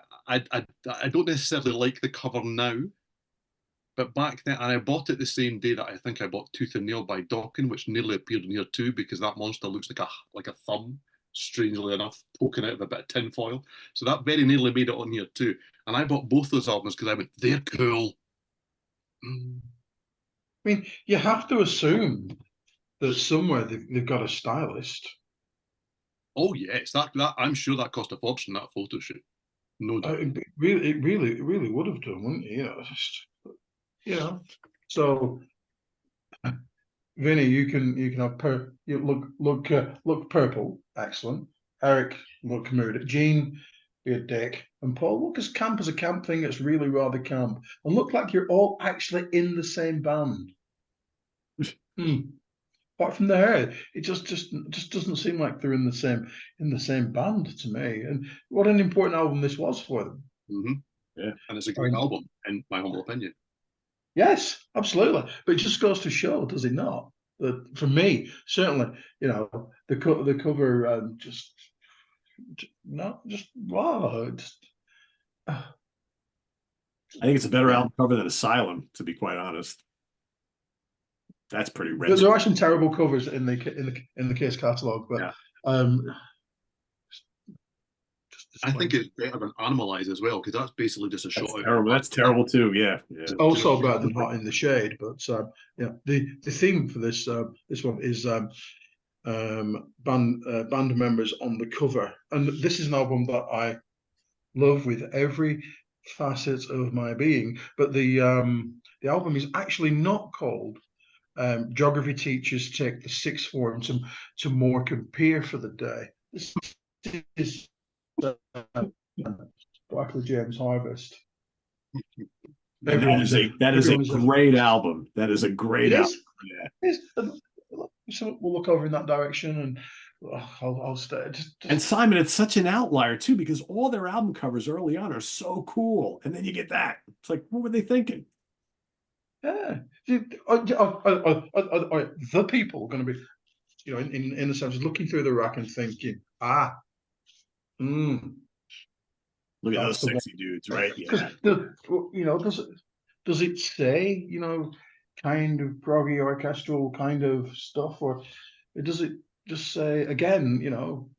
don't necessarily like the cover now, but back then, and I bought it the same day that I think I bought Tooth and Nail by Dokken, which nearly appeared in here too, because that monster looks like a thumb, strangely enough, poking out of a bit of tinfoil. So that very nearly made it on here too. And I bought both those albums because I went, they're cool. I mean, you have to assume that somewhere they've got a stylist. Oh yes, that I'm sure that cost a fortune, that photo shoot. No doubt. It really would have done, wouldn't it? So, Vinny, you can have look purple, excellent. Eric, look moody. Gene, be a dick, and Paul, look as camp as a camp thing. It's really rather camp, and look like you're all actually in the same band. Apart from the hair, it just doesn't seem like they're in the same band to me. And what an important album this was for them. Mm-hmm. Yeah, and it's a great album, in my humble opinion. Yes, absolutely. But it just goes to show, does it not? That for me, certainly, the cover just wow. I think it's a better album cover than Asylum, to be quite honest. That's pretty rich. There are some terrible covers in the Kiss catalog, but yeah. I think it's better than Animalize as well, because that's basically just a shot. That's terrible too. Yeah. It's also better than Hot in the Shade, but the theme for this one is band members on the cover, and this is an album that I love with every facet of my being. But the album is actually not called Geography Teachers Take the Sixth Form to Morecambe Pier for the Day. This is Barclay James Harvest. That is a great album. That is a great album. Yeah. So we'll look over in that direction, and I'll stay. And Simon, it's such an outlier too, because all their album covers early on are so cool, and then you get that. It's like, what were they thinking? Yeah, the people are going to be, in a sense, looking through the rack and thinking, look at those sexy dudes, right? Yeah. Does it say, kind of proggy orchestral kind of stuff, or does it just say, again,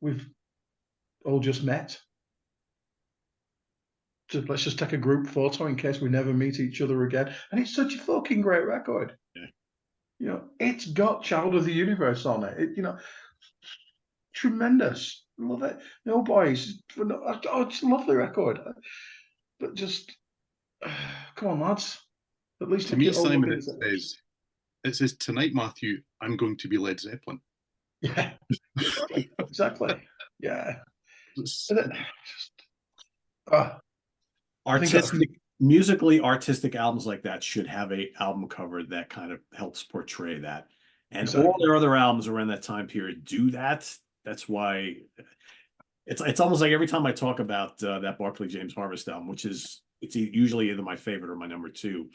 we've all just met? Let's just take a group photo in case we never meet each other again. And it's such a fucking great record. Yeah. It's got Child of the Universe on it. Tremendous. Love it. No boys. It's a lovely record. But just come on, lads. At least to me, Simon, it says tonight, Matthew, I'm going to be Led Zeppelin. Yeah. Exactly. Yeah. Musically artistic albums like that should have a album cover that kind of helps portray that. And all their other albums around that time period do that. That's why it's almost like every time I talk about that Barclay James Harvest album, which it's usually either my favorite or my number two,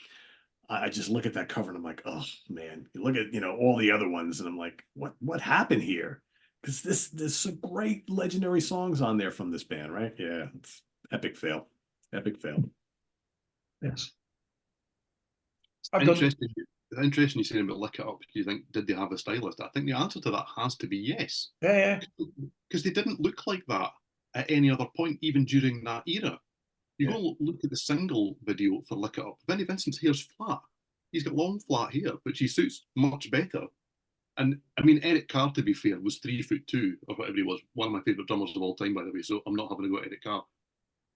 I just look at that cover and I'm like, oh man, you look at all the other ones and I'm like, what happened here? Because there's some great legendary songs on there from this band, right? Yeah, it's epic fail. Yes. Interesting you saying about Lick It Up. Do you think, did they have a stylist? I think the answer to that has to be yes. Yeah. Because they didn't look like that at any other point, even during that era. You go look at the single video for Lick It Up. Vinnie Vincent's hair's flat. He's got long, flat hair, which he suits much better. And I mean, Eric Carr, to be fair, was 3'2" or whatever he was. One of my favourite drummers of all time, by the way. So I'm not having to go at Eric Carr.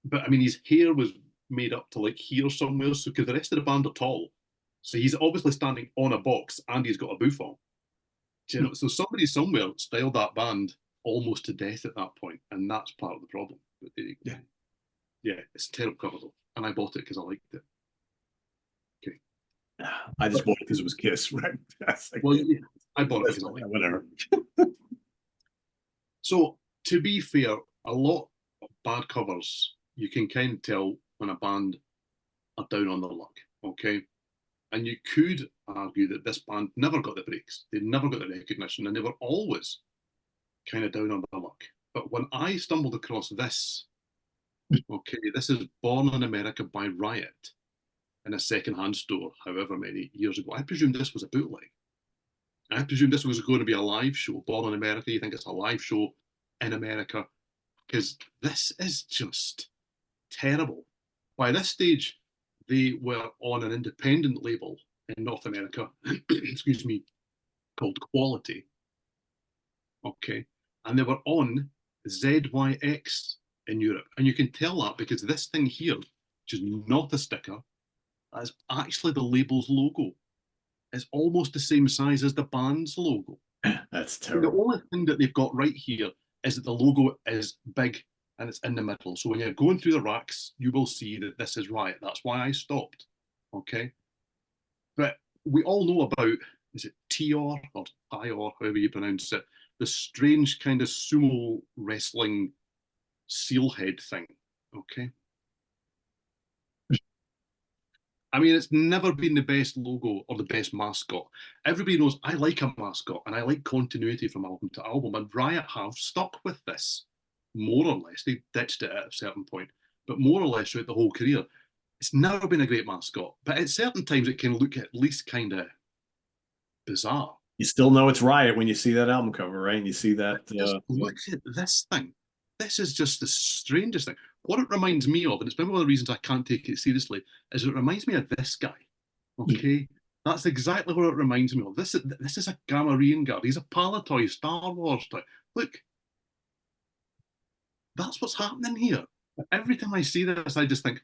But I mean, his hair was made up to like here somewhere. So because the rest of the band are tall, so he's obviously standing on a box and he's got a booth on. Do you know? So somebody somewhere styled that band almost to death at that point, and that's part of the problem. But there you go. Yeah. Yeah, it's a terrible cover though, and I bought it because I liked it. Okay. I just bought it because it was Kiss, right? Like, well, yeah, I bought it because I liked it. Whatever. So to be fair, a lot of bad covers you can kind of tell when a band are down on their luck. Okay. And you could argue that this band never got the breaks. They never got the recognition, and they were always kind of down on their luck. But when I stumbled across this, okay, this is Born in America by Riot in a second-hand store, however many years ago. I presumed this was a bootleg. I presumed this was going to be a live show. Born in America, you think it's a live show in America, because this is just terrible. By this stage, they were on an independent label in North America, excuse me, called Quality. Okay. And they were on ZYX in Europe. And you can tell that because this thing here, which is not a sticker, is actually the label's logo. It's almost the same size as the band's logo. That's The terrible. only thing that they've got right here is that the logo is big and it's in the middle. So when you're going through the racks, you will see that this is Riot. That's why I stopped. Okay. But we all know about, is it Tior or Tior, however you pronounce it, the strange kind of sumo wrestling seal head thing. Okay. I mean, it's never been the best logo or the best mascot. Everybody knows I like a mascot and I like continuity from album to album. And Riot have stuck with this, more or less. They ditched it at a certain point, but more or less throughout the whole career. It's never been a great mascot, but at certain times it can look at least kind of bizarre. You still know it's Riot when you see that album cover, right? And you see that. Just look at this thing. This is just the strangest thing. What it reminds me of, and it's been one of the reasons I can't take it seriously, is it reminds me of this guy. Okay, that's exactly what it reminds me of. This is a Gamorrean guard. He's a Palatoy Star Wars toy. Look, that's what's happening here. Every time I see this, I just think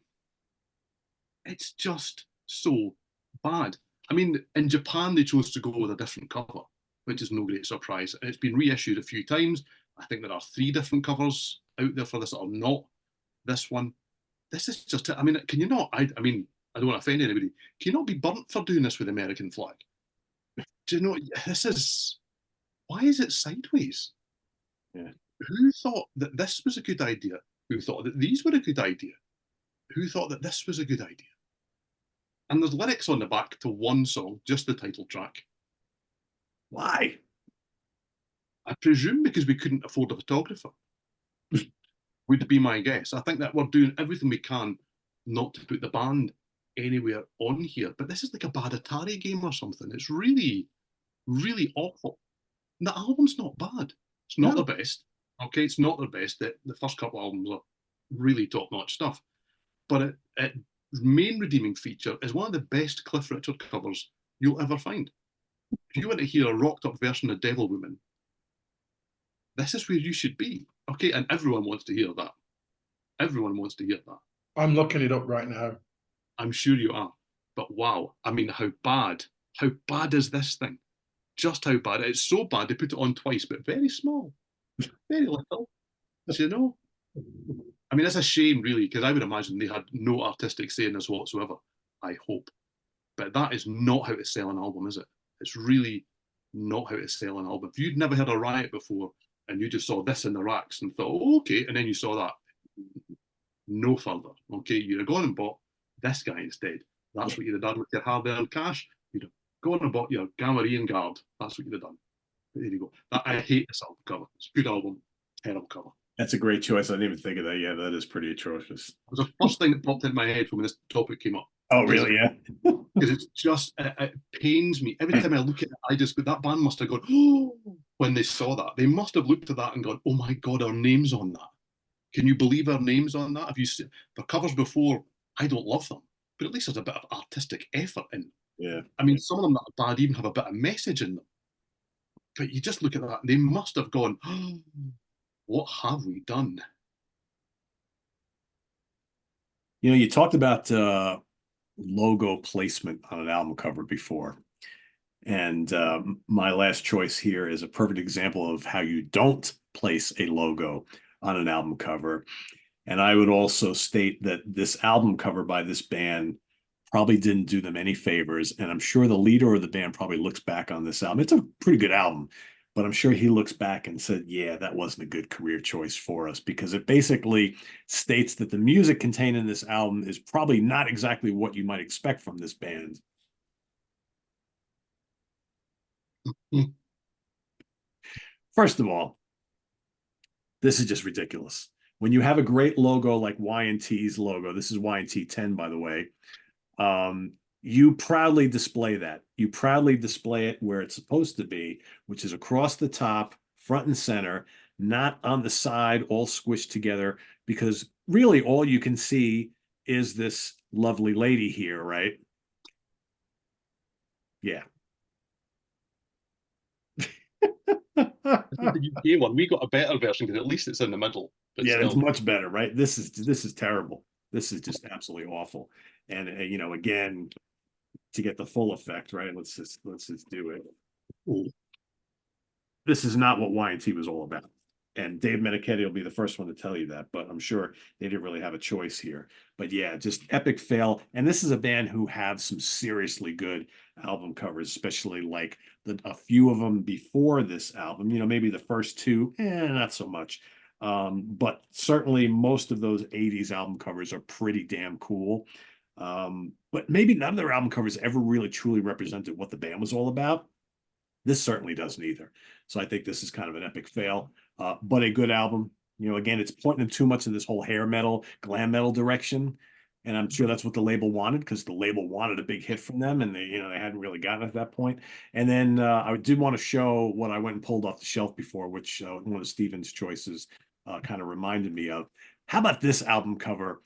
it's just so bad. I mean, in Japan, they chose to go with a different cover, which is no great surprise. And it's been reissued a few times. I think there are 3 different covers out there for this that are not this one. This is just, I mean, can you not, I mean, I don't want to offend anybody. Can you not be burnt for doing this with the American flag? Do you know, this is, why is it sideways? Yeah. Who thought that this was a good idea? Who thought that these were a good idea? Who thought that this was a good idea? And there's lyrics on the back to one song, just the title track. Why? I presume because we couldn't afford a photographer. Would be my guess. I think that we're doing everything we can not to put the band anywhere on here. But this is like a bad Atari game or something. It's really, really awful. And the album's not bad. It's not No. their best. Okay, it's not their best. The first couple of albums are really top-notch stuff. But its main redeeming feature is one of the best Cliff Richard covers you'll ever find. If you want to hear a rocked-up version of Devil Woman, this is where you should be. Okay, and everyone wants to hear that. Everyone wants to hear that. I'm looking it up right now. I'm sure you are. But wow, I mean, how bad is this thing? Just how bad. It's so bad they put it on twice, but very small. Very little. Do you know? I mean, it's a shame, really, because I would imagine they had no artistic say in this whatsoever. I hope. But that is not how to sell an album, is it? It's really not how to sell an album. If you'd never heard of Riot before and you just saw this in the racks and thought, oh, okay, and then you saw that, no further. Okay, you'd have gone and bought this guy instead. That's what you'd have done with your hard-earned cash. You'd have gone and bought your Gamorrean guard. That's what you'd have done. But there you go. I hate this album cover. It's a good album, terrible cover. That's a great choice. I didn't even think of that. Yeah, that is pretty atrocious. It was the first thing that popped in my head when this topic came up. Oh, really? Yeah. Because it's just, it pains me. Every time I look at it, that band must have gone, oh, when they saw that. They must have looked at that and gone, oh my God, our name's on that. Can you believe our name's on that? Have you seen the covers before? I don't love them, but at least there's a bit of artistic effort in them. Yeah. I mean, some of them that are bad even have a bit of message in them. But you just look at that, and they must have gone, oh, what have we done? You know, you talked about logo placement on an album cover before. And my last choice here is a perfect example of how you don't place a logo on an album cover. And I would also state that this album cover by this band probably didn't do them any favors. And I'm sure the leader of the band probably looks back on this album. It's a pretty good album, but I'm sure he looks back and said, yeah, that wasn't a good career choice for us, because it basically states that the music contained in this album is probably not exactly what you might expect from this band. First of all, this is just ridiculous. When you have a great logo like Y&T's logo, this is Y&T 10, by the way, you proudly display that. You proudly display it where it's supposed to be, which is across the top, front and center, not on the side, all squished together, because really all you can see is this lovely lady here, right? Yeah. The UK one, we got a better version because at least it's in the middle. But Yeah, it's still, much better, right? This is terrible. This is just absolutely awful. And you know, again, to get the full effect, right? Let's just do it. This is not what Y&T was all about. And Dave Menichetti will be the first one to tell you that, but I'm sure they didn't really have a choice here. But yeah, just epic fail. And this is a band who have some seriously good album covers, especially like a few of them before this album. You know, maybe the first two, not so much. But certainly most of those 80s album covers are pretty damn cool. But maybe none of their album covers ever really truly represented what the band was all about. This certainly doesn't either. So I think this is kind of an epic fail, but a good album. You know, again, it's pointing too much in this whole hair metal, glam metal direction. And I'm sure that's what the label wanted, because the label wanted a big hit from them, and they hadn't really gotten at that point. And then I did want to show what I went and pulled off the shelf before, which one of Steven's choices kind of reminded me of. How about this album cover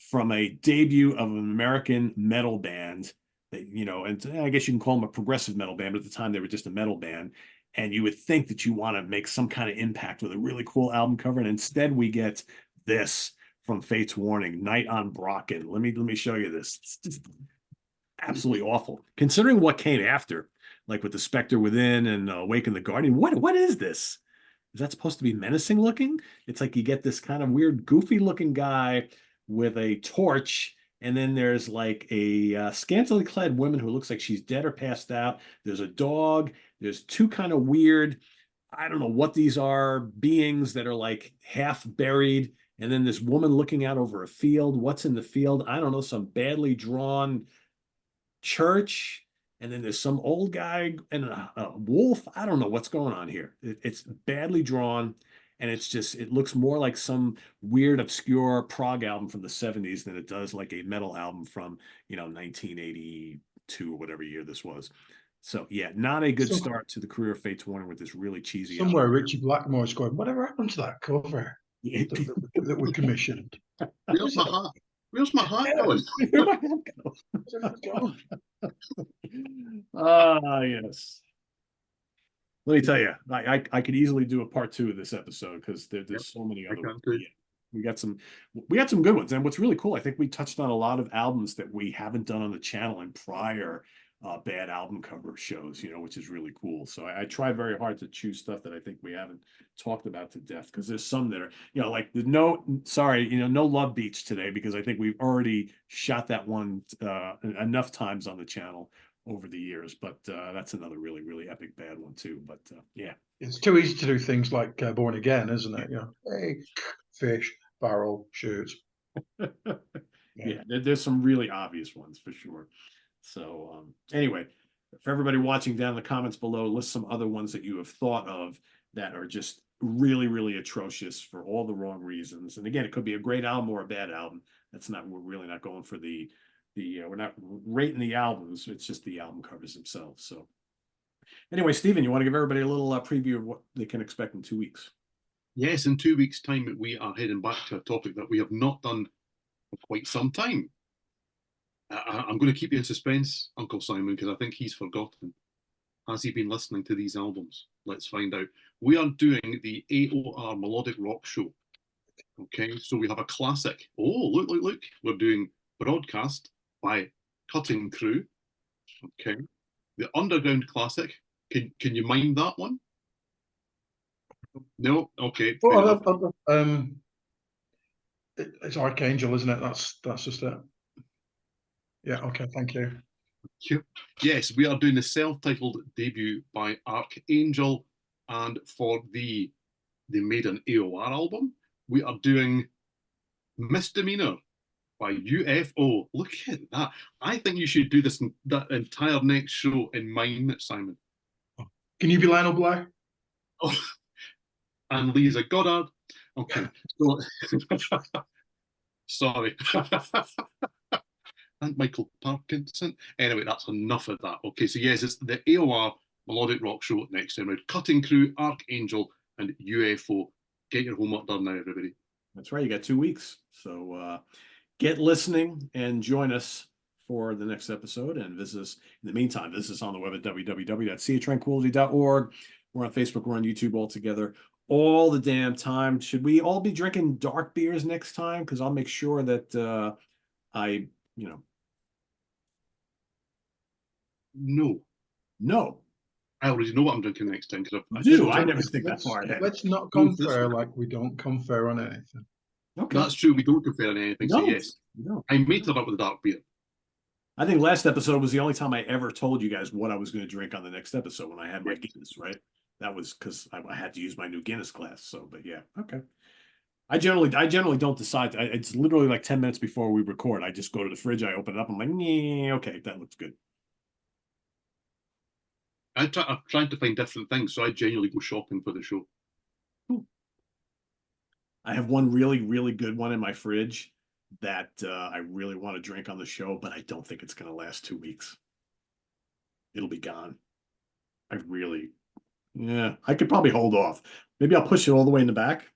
from a debut of an American metal band? You know, and I guess you can call them a progressive metal band, but at the time they were just a metal band. And you would think that you want to make some kind of impact with a really cool album cover, and instead we get this from Fate's Warning, Night on Brocken. Let me show you this. It's just absolutely awful, considering what came after, like with the Spectre Within and Awaken the Guardian. What is this? Is that supposed to be menacing looking? It's like you get this kind of weird, goofy looking guy with a torch, and then there's like a scantily clad woman who looks like she's dead or passed out. There's a dog. There's two kind of weird, I don't know what these are, beings that are like half buried. And then this woman looking out over a field. What's in the field? I don't know, some badly drawn church. And then there's some old guy and a wolf. I don't know what's going on here. It's badly drawn. And it looks more like some weird, obscure prog album from the 70s than it does like a metal album from, 1982 or whatever year this was. So, yeah, not a good start to the career of Fates Warner with this really cheesy Somewhere album. Richie Blackmore's going, whatever happened to that cover that we commissioned? where's my hat? Where's my hat going? Where's it gone? Yes. Let me tell you, I could easily do a part 2 of this episode, because there's so many other ones. Yeah, we got some good ones. And what's really cool, I think we touched on a lot of albums that we haven't done on the channel in prior bad album cover shows, which is really cool. So I try very hard to choose stuff that I think we haven't talked about to death, because there's some that are, like no Love Beach today, because I think we've already shot that one enough times on the channel over the years. But that's another really, really epic bad one too. But yeah, it's too easy to do things like Born Again, isn't it? Hey, fish, barrel, shoot. Yeah, there's some really obvious ones for sure. So anyway, for everybody watching, down in the comments below, list some other ones that you have thought of that are just really, really atrocious for all the wrong reasons. And again, it could be a great album or a bad album. We're really not going for we're not rating the albums. It's just the album covers themselves. So anyway, Steven, you want to give everybody a little preview of what they can expect in 2 weeks? Yes, in 2 weeks' time, we are heading back to a topic that we have not done for quite some time. I'm going to keep you in suspense, Uncle Simon, because I think he's forgotten. Has he been listening to these albums? Let's find out. We are doing the AOR Melodic Rock Show. Okay, so we have a classic. Oh, look. We're doing broadcast by Cutting Crew. Okay. The Underground Classic. Can you mind that one? No? Okay, fair enough. It's Archangel, isn't it? That's just it. Yeah, okay, thank you. Yes, we are doing the self-titled debut by Archangel, and for they made an AOR album. We are doing Misdemeanor by UFO. Look at that. I think you should do that entire next show in mine, Simon. Can you be Lionel Blair? Oh, and Lisa Goddard. Okay. So, sorry. And Michael Parkinson. Anyway, that's enough of that. Okay, so yes, it's the AOR Melodic Rock Show next time round. Cutting Crew, Archangel, and UFO. Get your homework done now, everybody. That's right. You got 2 weeks. So get listening and join us for the next episode, and visit us in the meantime. Visit us on the web at www.seatranquility.org. We're on Facebook, we're on YouTube all together all the damn time. Should we all be drinking dark beers next time? Because I'll make sure that No. I already know what I'm drinking next time. I never think that far ahead. Let's not confer like we don't confer on anything. Okay. That's true. We don't confer on anything. So yes, no. I made it up with a dark beer. I think last episode was the only time I ever told you guys what I was going to drink on the next episode when I had my Guinness, right? That was because I had to use my new Guinness glass. So, but yeah, okay. I generally don't decide. It's literally like 10 minutes before we record. I just go to the fridge, I open it up, I'm like, yeah, okay, that looks good. I'm trying to find different things, so I genuinely go shopping for the show. I have one really, really good one in my fridge that I really want to drink on the show, but I don't think it's going to last 2 weeks. It'll be gone. I could probably hold off. Maybe I'll push it all the way in the back.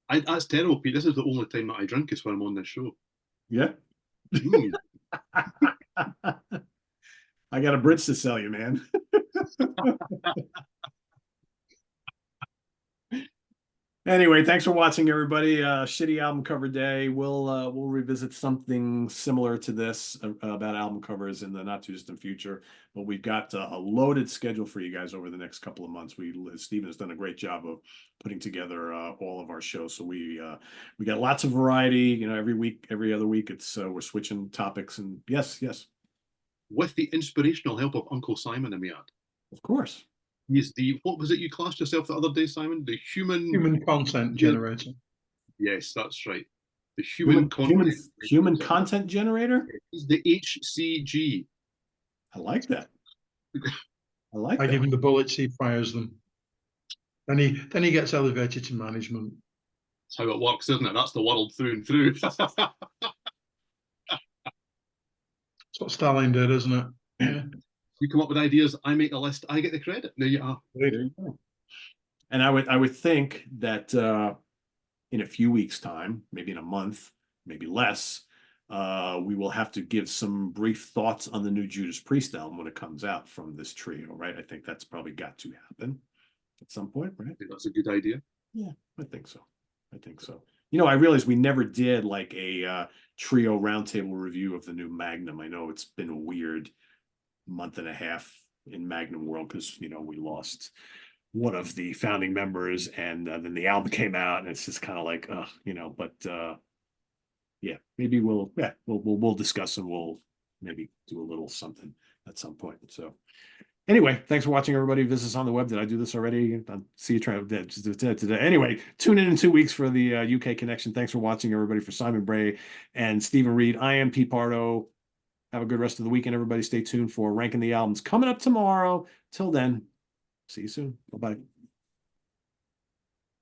That's terrible, Pete. This is the only time that I drink is when I'm on this show. Yeah. I got a bridge to sell you, man. Anyway, thanks for watching, everybody. Shitty album cover day. We'll revisit something similar to this about album covers in the not too distant future. But we've got a loaded schedule for you guys over the next couple of months. Steven has done a great job of putting together all of our shows. So we got lots of variety. You know, every week, every other week, we're switching topics. And yes. With the inspirational help of Uncle Simon, of course. He's what was it you classed yourself the other day, Simon? The human content generator. Yes, that's right. The human content generator? He's the HCG. I like that. I give him the bullets, he fires them. Then he gets elevated to management. That's how it works, isn't it? That's the world through and through. That's what Stalin did, isn't it? Yeah. You come up with ideas, I make a list, I get the credit. There you are. There you go. And I would think that in a few weeks' time, maybe in a month, maybe less, we will have to give some brief thoughts on the new Judas Priest album when it comes out from this trio, right? I think that's probably got to happen at some point, right? I think that's a good idea. Yeah, I think so. You know, I realized we never did like a trio roundtable review of the new Magnum. I know it's been a weird month and a half in Magnum world because, you know, we lost one of the founding members and then the album came out and it's just kind of like, you know, but yeah, maybe we'll discuss and we'll maybe do a little something at some point. So anyway, thanks for watching, everybody. Visit us on the web. Did I do this already? See you trying today. Anyway, tune in 2 weeks for the UK connection. Thanks for watching, everybody. For Simon Bray and Steven Reid, I am Pete Pardo. Have a good rest of the weekend, everybody. Stay tuned for Ranking the Albums coming up tomorrow. Till then, see you soon. Bye-bye.